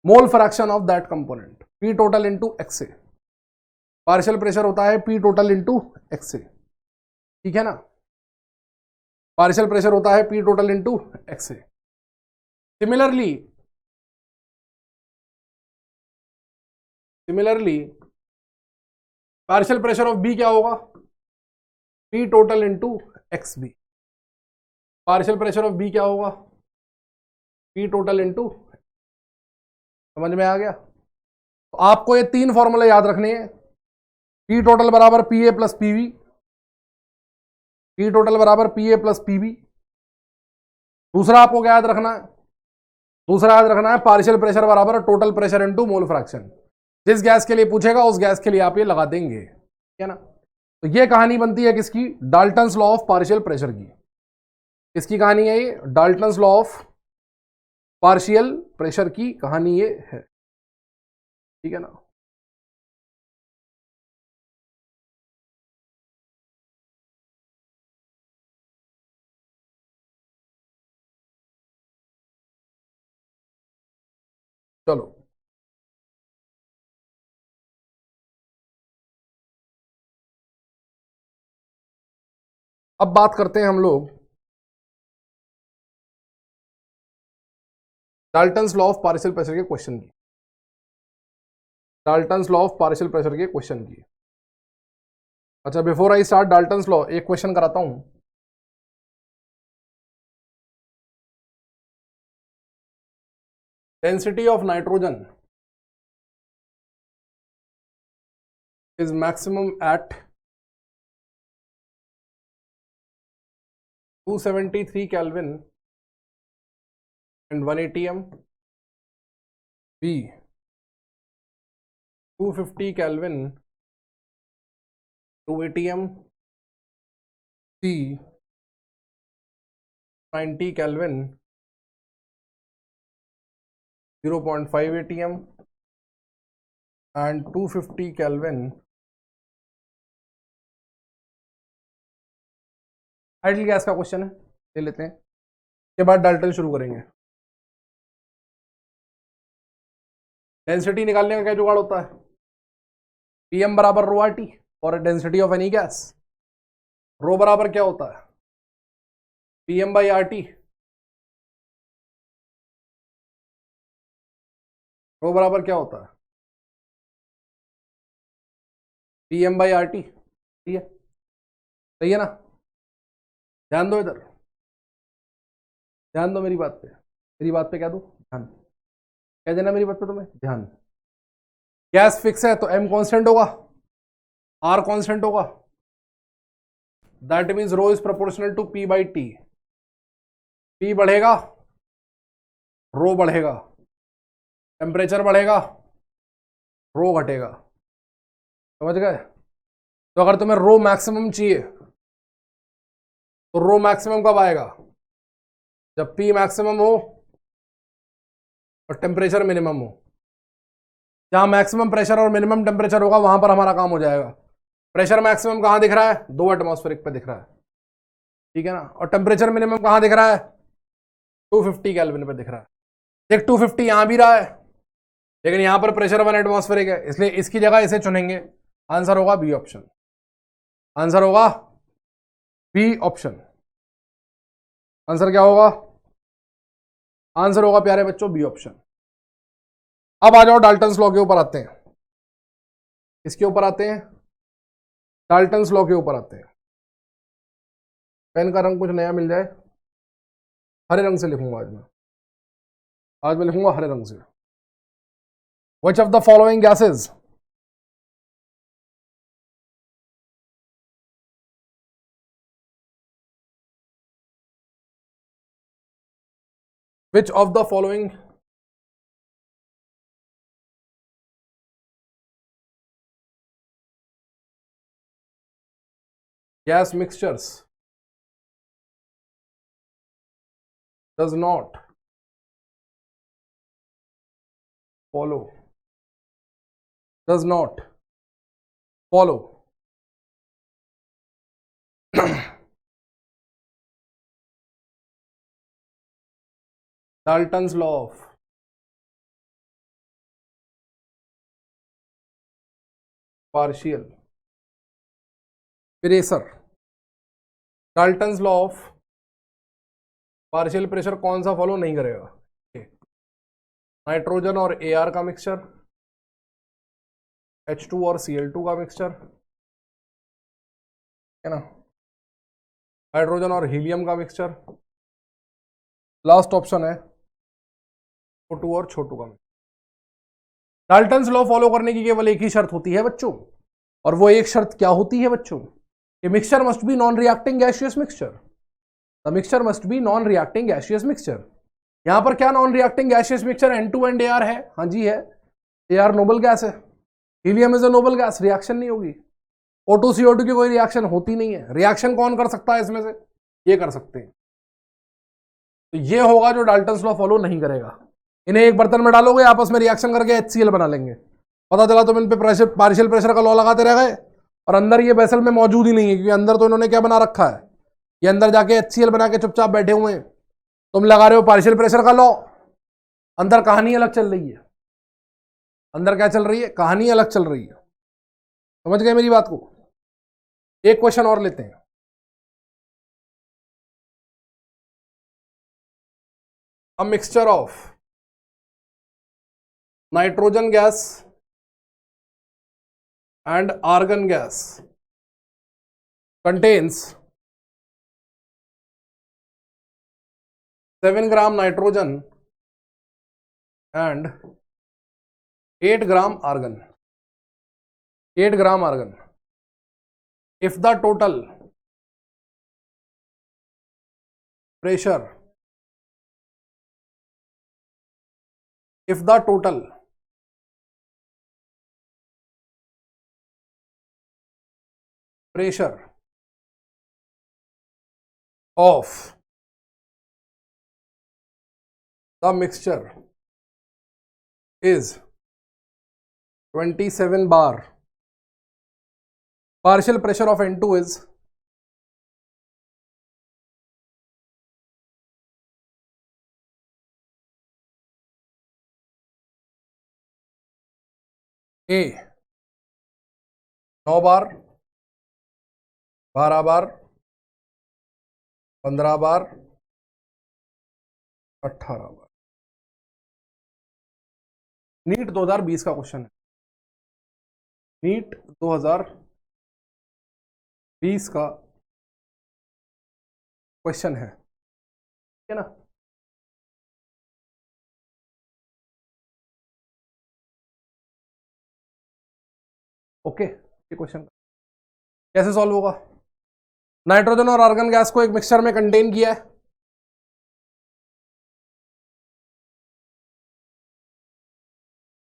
mole fraction of that component, P total into X A. Partial pressure होता है P total into X A, ठीक है ना। Partial pressure होता है P total into X A. Similarly partial pressure of B क्या होगा? P total into X B. Partial pressure of B क्या होगा? पी टोटल इनटू, समझ में आ गया? तो आपको ये 3 फॉर्मूले याद रखने हैं। पी टोटल बराबर P A plus PV, P total बराबर पी ए प्लस पीबी। दूसरा आपको क्या याद रखना है? दूसरा याद रखना है पार्शियल प्रेशर बराबर total pressure into mole fraction. जिस गैस के लिए पूछेगा उस गैस के लिए आप ये लगा देंगे, ठीक है ना। तो ये कहानी बनती है किसकी? Dalton's law of partial pressure की। किसकी कहानी है ये? Dalton's law of partial pressure की कहानी ये है, ठीक है ना। चलो अब बात करते हैं हम लोग Dalton's law of partial pressure के क्वेश्चन की। Dalton's law of partial pressure के क्वेश्चन की। अच्छा, before I start Dalton's law, एक क्वेश्चन कराता हूं। Density of nitrogen is maximum at 273 Kelvin and 1 atm. B 250 Kelvin 2 atm. C 90 Kelvin 0.5 atm and 250 Kelvin। Ideal gas का question है, ले लेते हैं, के बाद डाल्टन शुरू करेंगे। डेंसिटी निकालने का क्या जुगाड़ होता है? पीएम बराबर रो आर टी और density of any gas. Rho बराबर क्या होता है? PM by R T. Rho बराबर क्या होता है? पीएम बाई आर टी, ठीक है, सही है ना। ध्यान दो इधर, ध्यान दो मेरी बात पे, मेरी बात पे क्या दो? ध्यान। क्या देना मेरी बात पे तुम्हें? ध्यान। गैस फिक्स है तो एम कांस्टेंट होगा, आर कांस्टेंट होगा। That means rho is proportional to P by T. P बढ़ेगा, रो बढ़ेगा, टेम्परेचर बढ़ेगा, रो घटेगा। समझ गए? तो अगर तुम्हें रो मैक्सिमम चाहिए तो रो मैक्सिमम कब आएगा? जब पी मैक्सिमम हो और टेम्परेचर मिनिमम हो। जहां मैक्सिमम प्रेशर और मिनिमम टेम्परेचर होगा वहां पर हमारा काम हो जाएगा। प्रेशर मैक्सिमम कहां दिख रहा है? 2 एटमॉस्फेरिक पे दिख रहा है, ठीक है ना। और टेम्परेचर मिनिमम कहां दिख रहा है? 250 केल्विन पे दिख रहा है। देख 250 यहां भी रहा है, लेकिन यहां पर प्रेशर 1 एटमॉस्फेरिक है, इसलिए इसकी जगह इसे चुनेंगे। आंसर होगा बी ऑप्शन। आंसर होगा बी ऑप्शन। आंसर क्या होगा? आंसर होगा प्यारे बच्चों बी ऑप्शन। अब आ जाओ डाल्टन्स लॉ के ऊपर आते हैं। इसके ऊपर आते हैं, डाल्टन्स लॉ के ऊपर आते हैं। पेन का रंग कुछ नया मिल जाए। हरे रंग से लिखूंगा आज मैं लिखूंगा हरे रंग से। Which of the following gases which of the following gas mixtures does not follow Dalton's law of partial pressure? Dalton's law of partial pressure कौन सा फॉलो नहीं करेगा? नाइट्रोजन और एआर का मिक्सचर, H2 और Cl2 का मिक्सचर, है ना, हाइड्रोजन और हीलियम का मिक्सचर, लास्ट ऑप्शन है O2 और छोटू का मिक्सचर। डाल्टन्स लॉ फॉलो करने की केवल एक ही शर्त होती है बच्चों, और वो एक शर्त क्या होती है बच्चों? कि mixture must be non reacting gaseous mixture. The mixture must be non reacting gaseous mixture. यहां पर क्या non reacting gaseous mixture? N2 and AR है। हाँ जी है, AR नोबल गैस है, helium is a noble gas, reaction नहीं होगी। O2 CO2 की कोई रिएक्शन होती नहीं है। रिएक्शन कौन कर सकता है इसमें से? ये कर सकते हैं। तो ये होगा जो डाल्टन्स लॉ फॉलो नहीं करेगा। इन्हें एक बर्तन में डालोगे, आपस में रिएक्शन करके HCl बना लेंगे। पता चला तुम इन पे प्रेशर पार्शियल प्रेशर का लॉ लगाते रह गए, और अंदर ये वेसल में मौजूद ही नहीं है, क्योंकि अंदर तो इन्होंने क्या बना रखा है? ये अंदर जाके HCl बना के चुपचाप बैठे हुए हैं। तुम लगा रहे हो पार्शियल प्रेशर का लॉ, अंदर कहानी अलग चल रही है। अंदर क्या चल रही है? कहानी अलग चल रही है। समझ गए मेरी बात को? एक क्वेश्चन और लेते हैं। A mixture of nitrogen gas and argon gas contains 7 gram nitrogen and 8 gram argon. 8 gram argon. If the total pressure, if the total pressure of the mixture is 27 bar, partial pressure of N2 is A 9 bar, 12 bar, 15 bar, 18 bar. NEET 2020 का question है। NEET 2020 का question है, ठीक है ना। Okay, ये question कैसे solve होगा? नाइट्रोजन और आर्गन गैस को एक मिक्सचर में कंटेन किया है।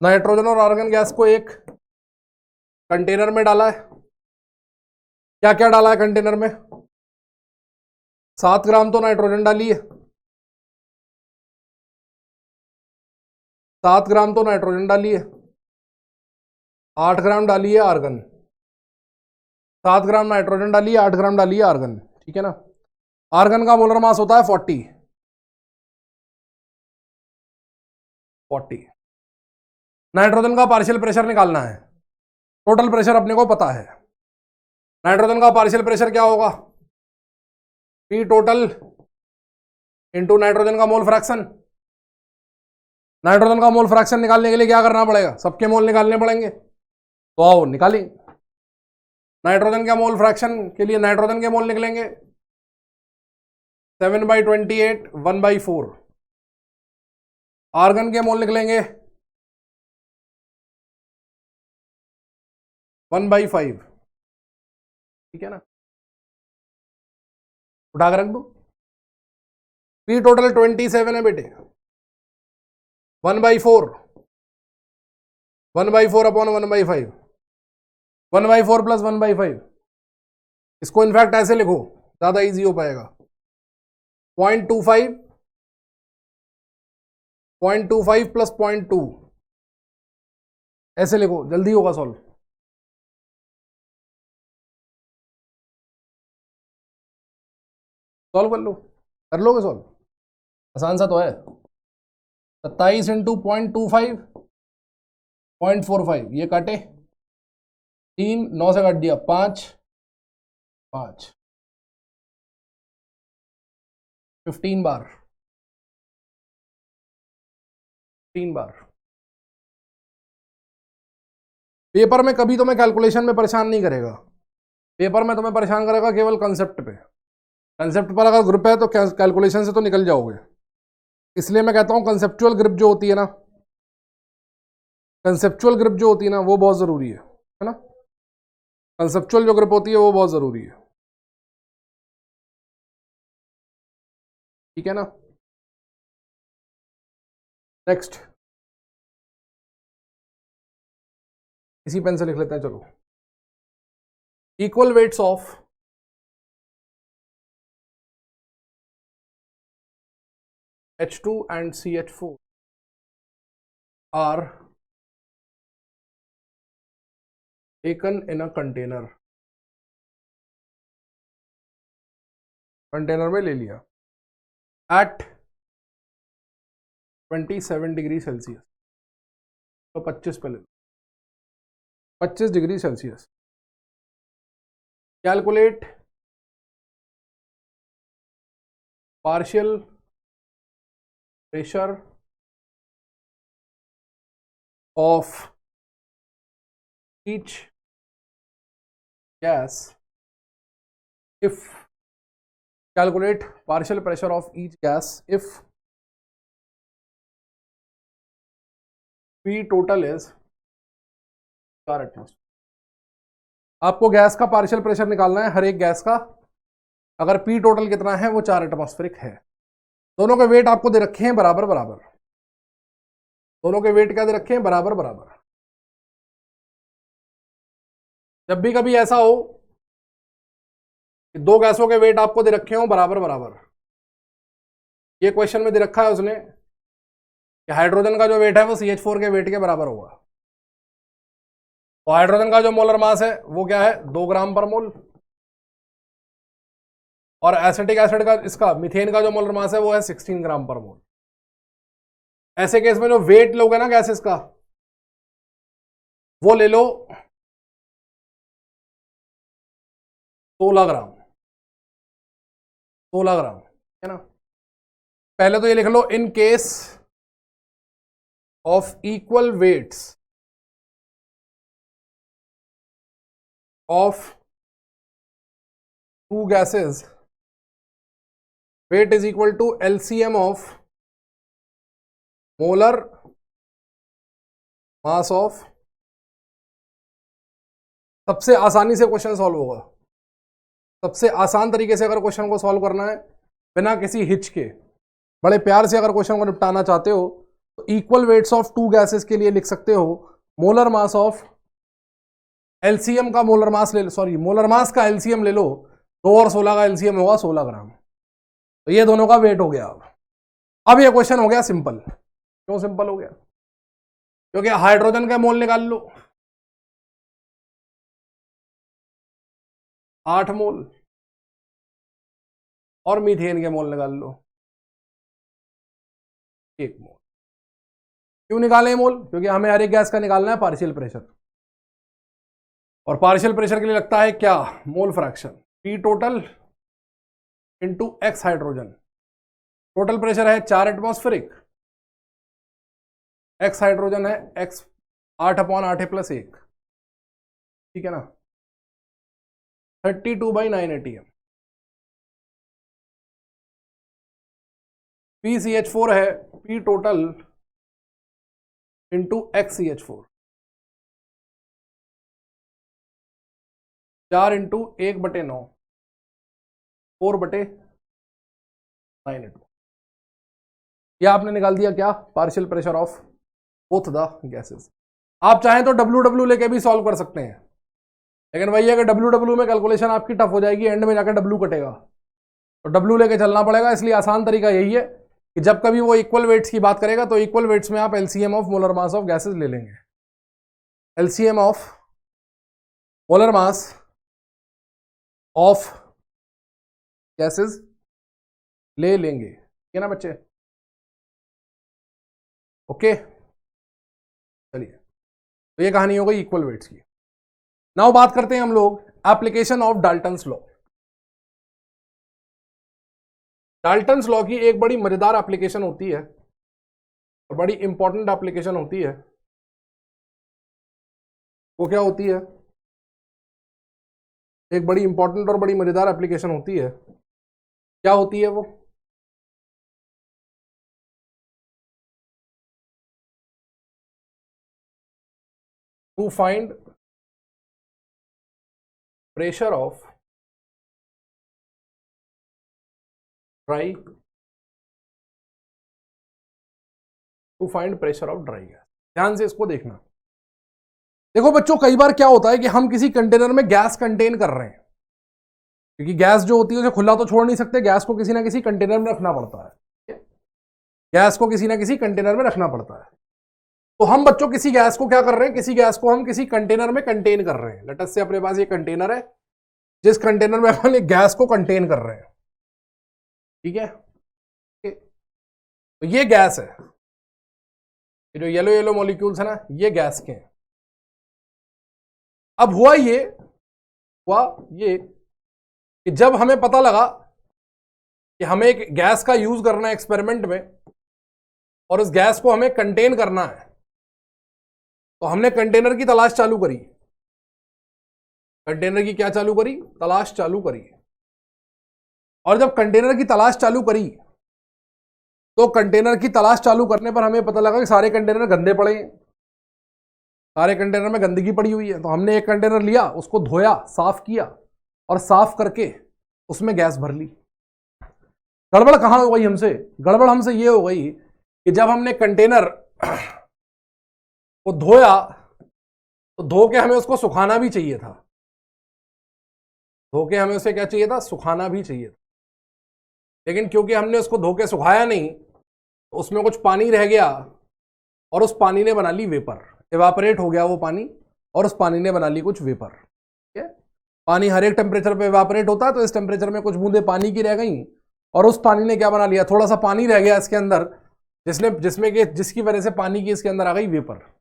नाइट्रोजन और आर्गन गैस को एक कंटेनर में डाला है। क्या क्या डाला है कंटेनर में? 7 ग्राम तो नाइट्रोजन डालिए, 7 ग्राम तो नाइट्रोजन डालिए, 8 ग्राम डालिए आर्गन, 7 ग्राम नाइट्रोजन डालिए, 8 ग्राम डालिए आर्गन, ठीक है ना। आर्गन का मोलर मास होता है 40। नाइट्रोजन का पार्शियल प्रेशर निकालना है, टोटल प्रेशर अपने को पता है। नाइट्रोजन का पार्शियल प्रेशर क्या होगा, पी टोटल इंटू नाइट्रोजन का मोल फ्रैक्शन। नाइट्रोजन का मोल फ्रैक्शन निकालने के लिए क्या करना पड़ेगा, सबके मोल निकालने पड़ेंगे, तो आओ निकालें। नाइट्रोजन का मोल फ्रैक्शन के लिए नाइट्रोजन के मोल निकलेंगे 7/28 1/4। आर्गन के मोल निकलेंगे 1/5, ठीक है ना। उठाकर रख दो, पी टोटल 27 है बेटे, 1/4 अपॉन 1/5, 1/4 प्लस 1/5। इसको इनफैक्ट ऐसे लिखो, ज्यादा इजी हो पाएगा, 0.25 प्लस 0.2, ऐसे लिखो, जल्दी होगा सॉल्व। सॉल्व कर लोगे सॉल्व, आसान सा तो है। 27 इंटू 0.25 0.45, ये काटे 3, 9 से काट दिया 5 5, 15 बार, 3 बार। पेपर में कभी तुम्हें कैलकुलेशन में परेशान नहीं करेगा, पेपर में तुम्हें परेशान करेगा केवल कंसेप्ट पे। कंसेप्ट पर अगर ग्रुप है तो कैलकुलेशन से तो निकल जाओगे। इसलिए मैं कहता हूं कंसेप्चुअल ग्रिप जो होती है ना, कंसेप्चुअल ग्रिप जो होती है ना, वो बहुत जरूरी है ना। कंसेप्चुअल जो ग्रिप होती है वो बहुत जरूरी है, ठीक है ना। नेक्स्ट, इसी पेन से लिख लेते हैं, चलो। Equal weights of H2 and CH4 are taken in a container, container में ले लिया at 27 डिग्री सेल्सियस, तो 25 पे ले लो, 25 degree Celsius. Calculate partial pressure of each gas if calculate partial pressure of each gas if P total is 4 atmosphere. आपको gas का partial pressure निकालना है, हर एक गैस का। अगर P टोटल कितना है, वो 4 एटमॉस्फेरिक है। दोनों के वेट आपको दे रखे हैं बराबर बराबर, दोनों के वेट क्या दे रखे हैं, बराबर बराबर। जब भी कभी ऐसा हो कि दो गैसों के वेट आपको दे रखे हो बराबर बराबर, ये क्वेश्चन में दे रखा है उसने कि हाइड्रोजन का जो वेट है वो CH4 के वेट के बराबर होगा। तो हाइड्रोजन का जो मोलर मास है वो क्या है, 2 ग्राम पर मोल, और एसिटिक एसिड का, इसका मीथेन का जो मोलर मास है वो है 16 ग्राम पर मोल। ऐसे केस में जो वेट लोगे ना गैसेस का, वो ले लो 16 ग्राम, 16 ग्राम, है ना। पहले तो ये लिख लो, in case of equal weights of two gases, weight is equal to LCM of molar mass of। सबसे आसानी से क्वेश्चन सॉल्व होगा, सबसे आसान तरीके से अगर क्वेश्चन को सॉल्व करना है बिना किसी हिच के, बड़े प्यार से अगर क्वेश्चन को निपटाना चाहते हो, तो equal weights of two gases के लिए लिख सकते हो मोलर मास ऑफ, एलसीएम का मोलर मास ले लो, सॉरी मोलर मास का एलसीएम ले लो, 2 और 16 का एलसीएम होगा 16 ग्राम। तो ये दोनों का वेट हो गया। अब ये क्वेश्चन हो गया सिंपल। क्यों सिंपल हो गया? क्योंकि हाइड्रोजन का मोल निकाल लो, 8 मोल, और मीथेन के मोल निकाल लो, 1 मोल। क्यों निकाले मोल? क्योंकि हमें हर एक गैस का निकालना है पार्शियल प्रेशर, और पार्शियल प्रेशर के लिए लगता है क्या? Mole fraction, P total into x hydrogen. Total pressure है 4 एटमॉस्फेरिक, एक्स हाइड्रोजन है एक्स 8/8 + 1, ठीक है ना, 32/9 ATM। PCH4 है P total into x CH4, 4 into 1/9, 4/9 ATM। यह आपने निकाल दिया क्या? Partial pressure of both the gases. आप चाहें तो डब्ल्यू लेके भी सॉल्व कर सकते हैं, लेकिन वही है कि डब्ल्यू में कैलकुलेशन आपकी टफ हो जाएगी, एंड में जाकर डब्ल्यू कटेगा, तो डब्ल्यू लेके चलना पड़ेगा। इसलिए आसान तरीका यही है कि जब कभी वो इक्वल वेट्स की बात करेगा तो इक्वल वेट्स में आप LCM of molar mass of gases ले लेंगे। LCM of molar mass of gases ले लेंगे, ठीक है ना बच्चे? ओके, चलिए, तो ये कहानी हो गई इक्वल वेट्स की। नाउ बात करते हैं हम लोग application of Dalton's law. Dalton's law की एक बड़ी मजेदार एप्लीकेशन होती है और बड़ी इंपॉर्टेंट एप्लीकेशन होती है। वो क्या होती है? एक बड़ी इंपॉर्टेंट और बड़ी मजेदार एप्लीकेशन होती है। क्या होती है वो? To find pressure of dry, to find pressure of dry gas. ध्यान से इसको देखना। देखो बच्चों, कई बार क्या होता है कि हम किसी कंटेनर में गैस कंटेन कर रहे हैं, क्योंकि गैस जो होती है उसे खुला तो छोड़ नहीं सकते, गैस को किसी ना किसी कंटेनर में रखना पड़ता है। गैस को किसी ना किसी कंटेनर में रखना पड़ता है। तो हम बच्चों किसी गैस को क्या कर रहे हैं? किसी गैस को हम किसी कंटेनर में कंटेन कर रहे हैं। लेट अस से अपने पास ये कंटेनर है, जिस कंटेनर में अपन एक गैस को कंटेन कर रहे हैं, ठीक है? तो ये गैस है, ये जो येलो येलो मॉलिक्यूल्स है ना, ये गैस के हैं। अब हुआ ये कि जब हमें पता लगा कि हमें एक गैस का यूज करना है एक्सपेरिमेंट में, और उस गैस को हमें कंटेन करना है, तो हमने कंटेनर की तलाश चालू करी। कंटेनर की क्या चालू करी? तलाश चालू करी। और जब कंटेनर की तलाश चालू करी, तो कंटेनर की तलाश चालू करने पर हमें पता लगा कि सारे कंटेनर गंदे पड़े हैं, सारे कंटेनर में गंदगी पड़ी हुई है। तो हमने एक कंटेनर लिया, उसको धोया, साफ किया, और साफ करके उसमें गैस भर ली। गड़बड़ कहां हो गई हमसे? गड़बड़ हमसे ये हो गई कि जब हमने कंटेनर को धोया, तो धो के हमें उसको सुखाना भी चाहिए था। धो के हमें उसे क्या चाहिए था? सुखाना भी चाहिए था। लेकिन क्योंकि हमने उसको धो के सुखाया नहीं, तो उसमें कुछ पानी रह गया, और उस पानी ने बना ली वेपर। इवापोरेट हो गया वो पानी, और उस पानी ने बना ली कुछ वेपर। ठीक है? पानी हर एक टेम्परेचर पे इवापोरेट होता है, तो इस टेम्परेचर में कुछ बूंदे पानी की रह गई, और उस पानी ने क्या बना लिया? थोड़ा सा पानी रह गया इसके अंदर, जिसकी वजह से पानी की इसके अंदर आ गई वेपर।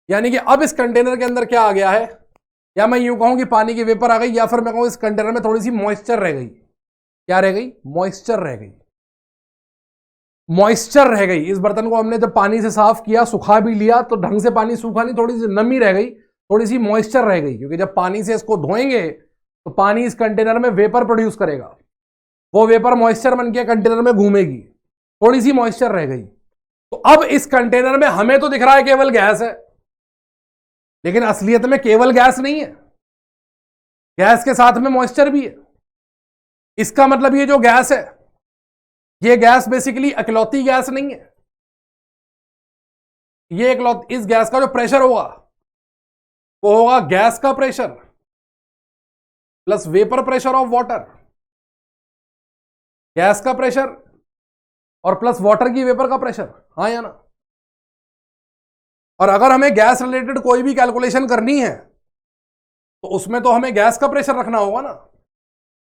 यानी कि अब इस कंटेनर के अंदर क्या आ गया है? या मैं यूं कहूं कि पानी की वेपर आ गई, या फिर मैं कहूं इस कंटेनर में थोड़ी सी मॉइस्चर रह गई। क्या रह गई? मॉइस्चर रह गई। मॉइस्चर रह गई। इस बर्तन को हमने जब पानी से साफ किया, सुखा भी लिया, तो ढंग से पानी सूखा नहीं, थोड़ी सी नमी रह गई, थोड़ी सी मॉइस्चर रह गई। क्योंकि जब पानी से इसको धोएंगे तो पानी इस कंटेनर में वेपर प्रोड्यूस करेगा, वो वेपर मॉइस्चर बन के कंटेनर में घूमेगी, थोड़ी सी मॉइस्चर रह गई। तो अब इस कंटेनर में हमें तो दिख रहा है केवल गैस है, लेकिन असलियत में केवल गैस नहीं है, गैस के साथ में मॉइस्चर भी है। इसका मतलब ये जो गैस है, ये गैस बेसिकली इकलौती गैस नहीं है। ये इस गैस का जो प्रेशर होगा, वो होगा गैस का pressure plus vapour pressure of water. Gas का प्रेशर और प्लस वाटर की वेपर का प्रेशर, हाँ या ना। और अगर हमें गैस रिलेटेड कोई भी कैलकुलेशन करनी है तो उसमें तो हमें गैस का प्रेशर रखना होगा ना,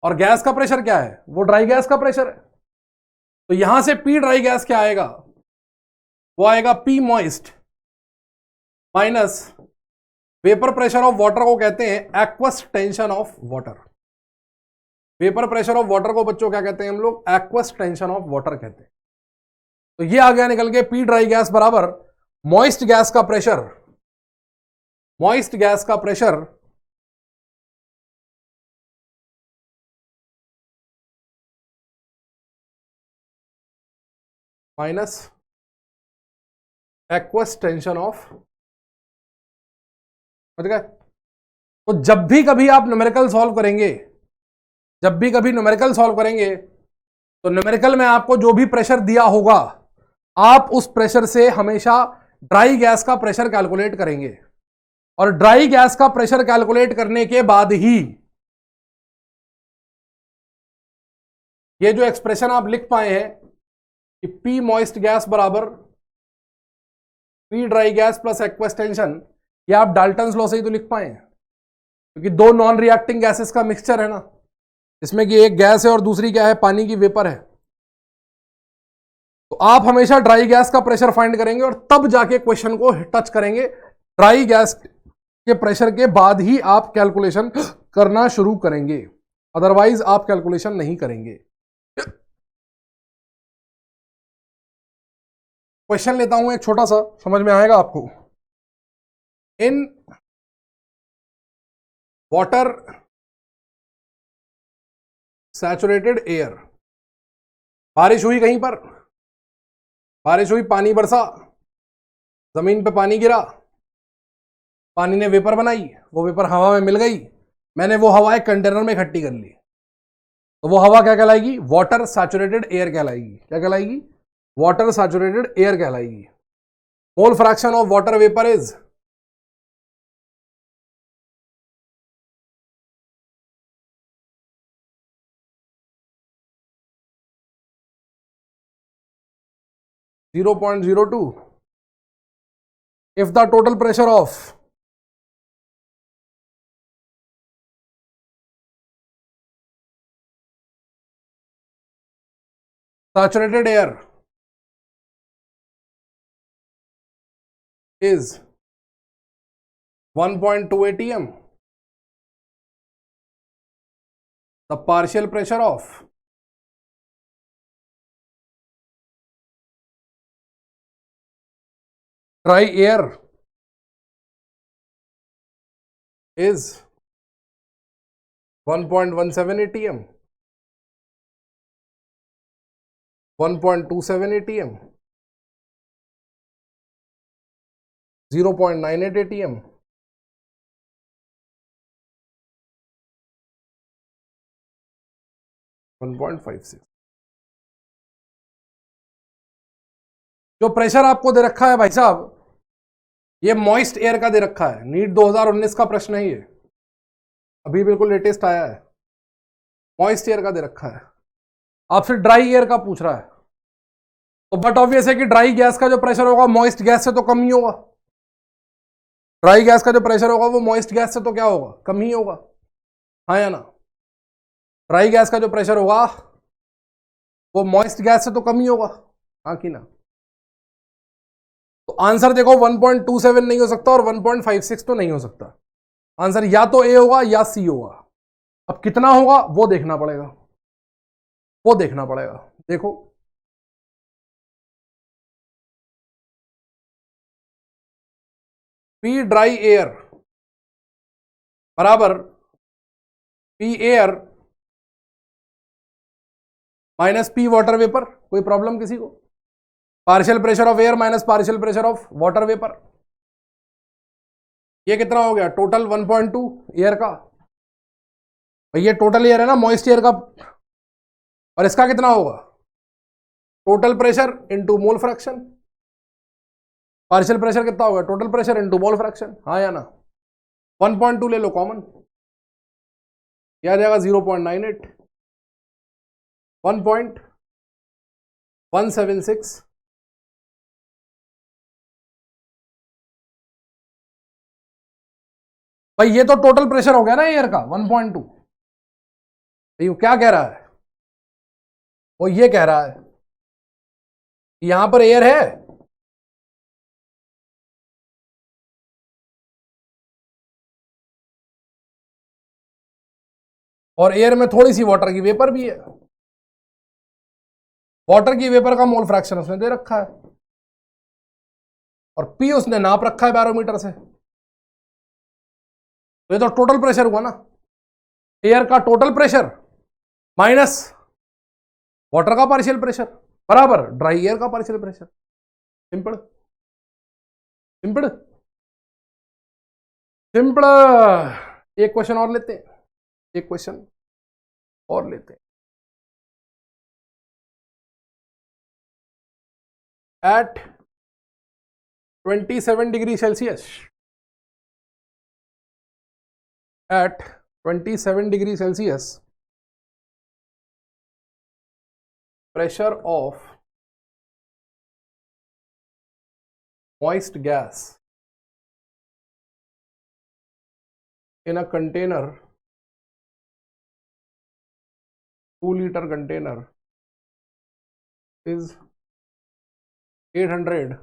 और गैस का प्रेशर क्या है, वो ड्राई गैस का प्रेशर है। तो यहां से पी ड्राई गैस क्या आएगा, वो आएगा P moist minus vapour pressure of water को कहते हैं aqueous tension of water. Vapour pressure of water को बच्चों क्या कहते हैं हम लोग, एक्वस टेंशन ऑफ वाटर कहते हैं। तो ये आ गया निकल के पी ड्राई गैस बराबर मॉइस्ट गैस का प्रेशर, मॉइस्ट गैस का pressure minus aqueous tension of, समझ गए। तो जब भी कभी आप न्यूमेरिकल सॉल्व करेंगे, जब भी कभी न्यूमेरिकल सॉल्व करेंगे तो न्यूमेरिकल में आपको जो भी प्रेशर दिया होगा आप उस प्रेशर से हमेशा ड्राई गैस का प्रेशर कैलकुलेट करेंगे, और ड्राई गैस का प्रेशर कैलकुलेट करने के बाद ही ये जो एक्सप्रेशन आप लिख पाए हैं कि पी मॉइस्ट गैस बराबर P dry gas plus aqueous tension, ये आप डाल्टन्स लॉ से ही तो लिख पाए हैं, क्योंकि दो नॉन रिएक्टिंग गैसेस का मिक्सचर है ना, इसमें कि एक गैस है और दूसरी क्या है, पानी की वेपर है। तो आप हमेशा ड्राई गैस का प्रेशर फाइंड करेंगे और तब जाके क्वेश्चन को टच करेंगे। ड्राई गैस के प्रेशर के बाद ही आप कैलकुलेशन करना शुरू करेंगे, अदरवाइज आप कैलकुलेशन नहीं करेंगे। क्वेश्चन लेता हूं एक छोटा सा, समझ में आएगा आपको। इन वाटर सैचुरेटेड एयर, बारिश हुई कहीं पर, बारिश हुई, पानी बरसा, जमीन पे पानी गिरा, पानी ने वेपर बनाई, वो वेपर हवा में मिल गई, मैंने वो हवा एक कंटेनर में इकट्ठी कर ली, तो वो हवा क्या कहलाएगी, वाटर सैचुरेटेड एयर कहलाएगी। क्या कहलाएगी, वाटर सैचुरेटेड एयर कहलाएगी। Mole fraction of water vapour is (0.02). if the total pressure of saturated air is 1.2 atm, the partial pressure of dry air is 1.17 atm, 1.27 atm, 0.98 atm, 1.56। जो pressure आपको दे रखा है भाई साहब, ये मॉइस्ट एयर का दे रखा है, नीट 2019 का प्रश्न है ये, अभी बिल्कुल लेटेस्ट आया है, मॉइस्ट एयर का दे रखा है। आपसे ड्राई एयर का पूछ रहा है, तो बट ऑब्वियस है कि ड्राई गैस का जो प्रेशर होगा मॉइस्ट गैस से तो कम ही होगा। ड्राई गैस का जो प्रेशर होगा वो मॉइस्ट गैस से तो क्या होगा, कम ही होगा, हाँ या ना। ड्राई गैस का जो प्रेशर होगा वो मॉइस्ट गैस से तो कम ही होगा, हाँ कि ना। तो आंसर देखो 1.27 नहीं हो सकता और 1.56 तो नहीं हो सकता, आंसर या तो ए होगा या सी होगा। अब कितना होगा वो देखना पड़ेगा, वो देखना पड़ेगा। देखो पी ड्राई एयर बराबर P air minus P water vapour, कोई प्रॉब्लम किसी को, partial pressure of air minus partial pressure of water vapour, ये कितना हो गया, टोटल 1.2 एयर का, भाई ये टोटल एयर है ना, मॉइस्ट एयर का, और इसका कितना होगा, total pressure into mole fraction, partial pressure कितना होगा, total pressure into mole fraction, हाँ या ना। 1.2 ले लो कॉमन, क्या आ जाएगा 0.98, 1.176 भाई ये तो टोटल प्रेशर हो गया ना एयर का 1.2। भाई वो क्या कह रहा है, वो ये कह रहा है यहां पर एयर है और एयर में थोड़ी सी वाटर की वेपर भी है। वाटर की वेपर का मोल फ्रैक्शन उसने दे रखा है और पी उसने नाप रखा है बैरोमीटर से। तो ये तो टोटल प्रेशर हुआ ना, एयर का टोटल प्रेशर माइनस वाटर का पार्शियल प्रेशर बराबर ड्राई एयर का partial pressure. Simple simple simple. एक क्वेश्चन और लेते हैं, एक क्वेश्चन और लेते हैं। At 27 degree Celsius, at 27 degree Celsius, pressure of moist gas in a container, 2-liter container, is 830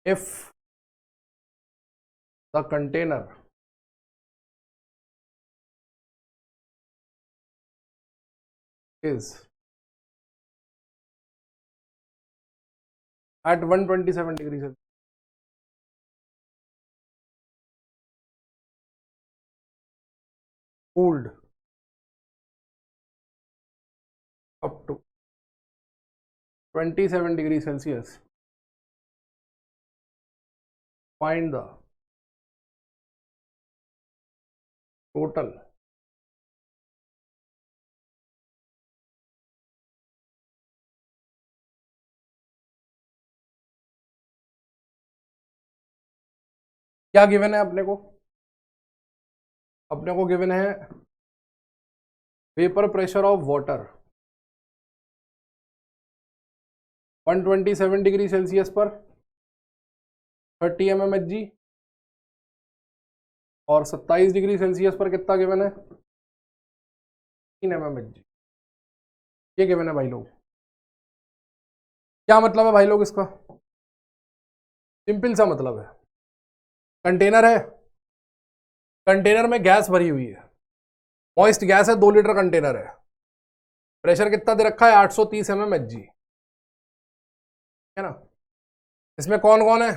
if the container is at 127 degrees Celsius, cooled up to 27 degrees Celsius, find the total क्या given है अपने को? अपने को given है vapour pressure of water 127 degree Celsius पर 30 mmHg और 27 degree Celsius पर कितना गिवन है 3 mmHg। ये गिवन है भाई लोग। क्या मतलब है भाई लोग इसका? सिंपल सा मतलब है, कंटेनर है, कंटेनर में गैस भरी हुई है, मॉइस्ट गैस है, 2 लीटर कंटेनर है, प्रेशर कितना दे रखा है 830 mmHg, है ना। इसमें कौन कौन है?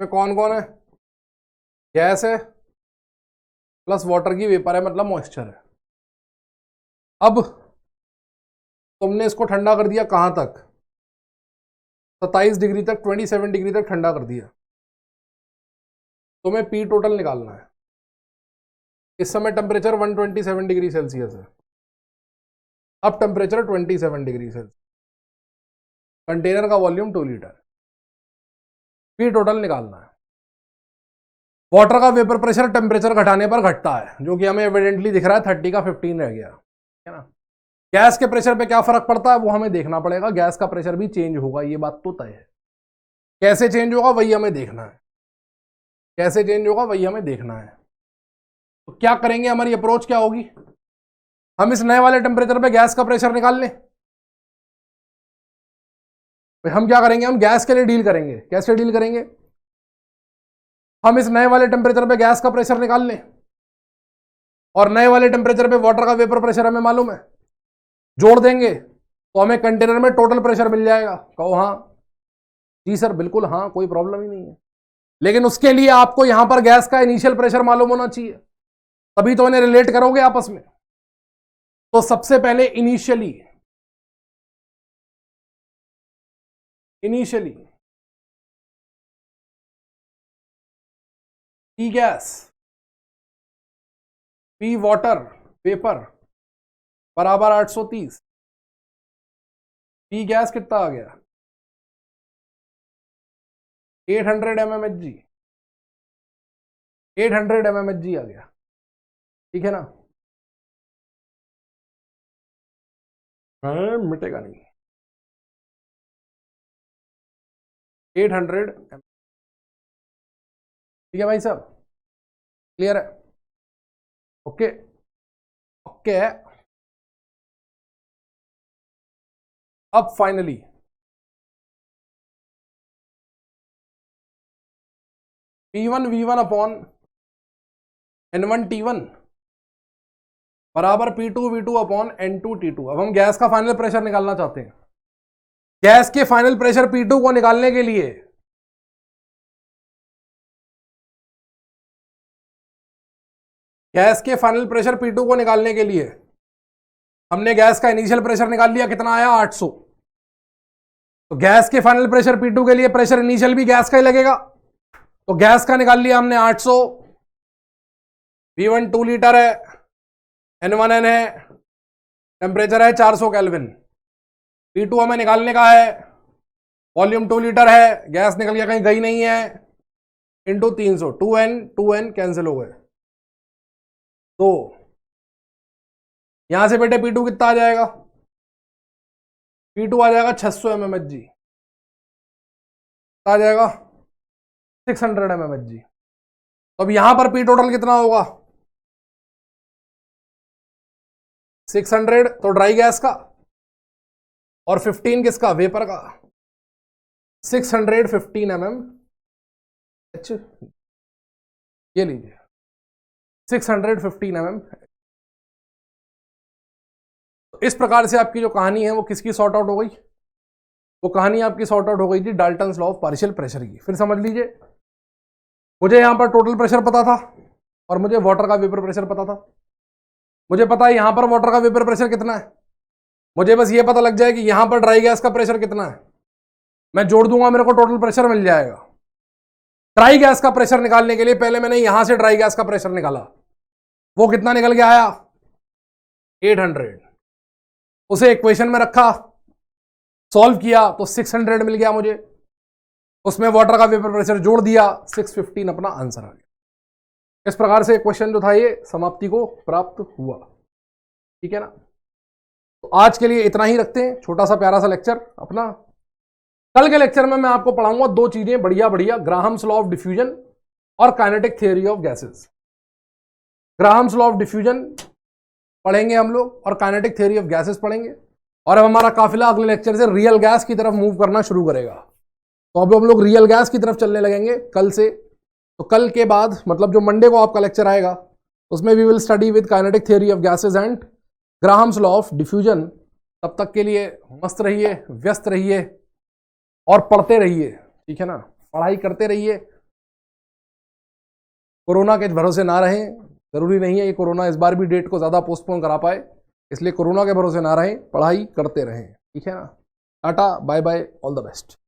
इसमें कौन कौन है? गैस है प्लस वाटर की वेपर है, मतलब मॉइस्चर है। अब तुमने इसको ठंडा कर दिया कहां तक? 27 डिग्री तक, 27 डिग्री तक ठंडा कर दिया। तुम्हें पी टोटल निकालना है। इस समय टेम्परेचर 127 डिग्री सेल्सियस है, अब टेम्परेचर 27 डिग्री सेल्सियस, कंटेनर का वॉल्यूम 2 लीटर, पी टोटल निकालना है। वाटर का वेपर प्रेशर टेम्परेचर घटाने पर घटता है, जो कि हमें एविडेंटली दिख रहा है 30 का 15 रह गया, है ना। गैस के प्रेशर पे क्या फर्क पड़ता है वो हमें देखना पड़ेगा, गैस का प्रेशर भी चेंज होगा, ये बात तो तय है। कैसे चेंज होगा वही हमें देखना है, कैसे चेंज होगा वही हमें देखना है। तो क्या करेंगे, हमारी अप्रोच क्या होगी? हम इस नए वाले टेम्परेचर पे गैस का प्रेशर निकाल लें। हम क्या करेंगे, हम गैस के लिए डील करेंगे। कैसे डील करेंगे? हम इस नए वाले टेम्परेचर पे गैस का प्रेशर निकाल लें और नए वाले टेम्परेचर पे वाटर का वेपर प्रेशर हमें मालूम है, जोड़ देंगे तो हमें कंटेनर में टोटल प्रेशर मिल जाएगा। कहो हाँ। जी सर बिल्कुल हाँ, कोई प्रॉब्लम ही नहीं है। लेकिन उसके लिए आपको यहां पर गैस का इनिशियल प्रेशर मालूम होना चाहिए, तभी तो इन्हें रिलेट करोगे आपस में। तो सबसे पहले initially P gas, P water vapour बराबर 830। पी गैस कितना आ गया 800 mmHg, 800 mmHg आ गया, ठीक है ना। मिटेगा नहीं। 800, ठीक है भाई साहब, क्लियर है? Okay okay. अब फाइनली P1V1 अपॉन N1T1 बराबर P2V2 अपॉन N2T2। अब हम गैस का फाइनल प्रेशर निकालना चाहते हैं। गैस के फाइनल प्रेशर P2 को निकालने के लिए हमने गैस का इनिशियल प्रेशर निकाल लिया, कितना आया 800। तो गैस के फाइनल प्रेशर P2 के लिए प्रेशर इनिशियल भी गैस का ही लगेगा, तो गैस का निकाल लिया हमने 800। V1 2 लीटर है, N1 N है, टेम्परेचर है 400 केल्विन। P2 हमें निकालने का है, वॉल्यूम 2 लीटर है, गैस निकल गया कहीं गई नहीं है, इंटू 300, 2N कैंसिल हो गए। तो यहां से बेटे P2 कितना आ जाएगा? P2 आ जाएगा 600 mmHg, आ जाएगा 600 mmHg। तो अब यहां पर P टोटल कितना होगा? 600 तो ड्राई गैस का, और 15 किसका? वेपर का। 615 mmH, ये लीजिए 615 mm। तो इस प्रकार से आपकी जो कहानी है वो किसकी सॉर्ट आउट हो गई? वो कहानी आपकी सॉर्ट आउट हो गई थी Dalton's law of partial pressure की। फिर समझ लीजिए, मुझे यहां पर टोटल प्रेशर पता था और मुझे वाटर का वेपर प्रेशर पता था। मुझे पता है यहां पर वाटर का वेपर प्रेशर कितना है, मुझे बस ये पता लग जाए कि यहां पर ड्राई गैस का प्रेशर कितना है, मैं जोड़ दूंगा, मेरे को टोटल प्रेशर मिल जाएगा। ड्राई गैस का प्रेशर निकालने के लिए पहले मैंने यहां से ड्राई गैस का प्रेशर निकाला, वो कितना निकल के आया? 800। उसे इक्वेशन में रखा, सॉल्व किया तो 600 मिल गया मुझे, उसमें वाटर का वेपर प्रेशर जोड़ दिया, 615 अपना आंसर आ गया। इस प्रकार से क्वेश्चन जो था ये समाप्ति को प्राप्त हुआ, ठीक है ना। तो आज के लिए इतना ही रखते हैं, छोटा सा प्यारा सा लेक्चर अपना। कल के लेक्चर में मैं आपको पढ़ाऊंगा दो चीजें बढ़िया बढ़िया, ग्राहम्स लॉ ऑफ डिफ्यूजन और kinetic theory of gases. Graham's law of diffusion पढ़ेंगे हम लोग और काइनेटिक थ्योरी ऑफ गैसेस पढ़ेंगे, और अब हमारा काफिला अगले लेक्चर से रियल गैस की तरफ मूव करना शुरू करेगा। तो अब हम लोग रियल गैस की तरफ चलने लगेंगे कल से। तो कल के बाद मतलब जो मंडे को आपका लेक्चर आएगा उसमें we will study with kinetic theory of gases and Graham's law of diffusion. तब तक के लिए मस्त रहिए, व्यस्त रहिए और पढ़ते रहिए, ठीक है ना, पढ़ाई करते रहिए। कोरोना के भरोसे ना रहें, जरूरी नहीं है कि कोरोना इस बार भी डेट को ज्यादा पोस्टपोन करा पाए, इसलिए कोरोना के भरोसे ना रहें, पढ़ाई करते रहें, ठीक है ना। Ta ta bye bye, all the best.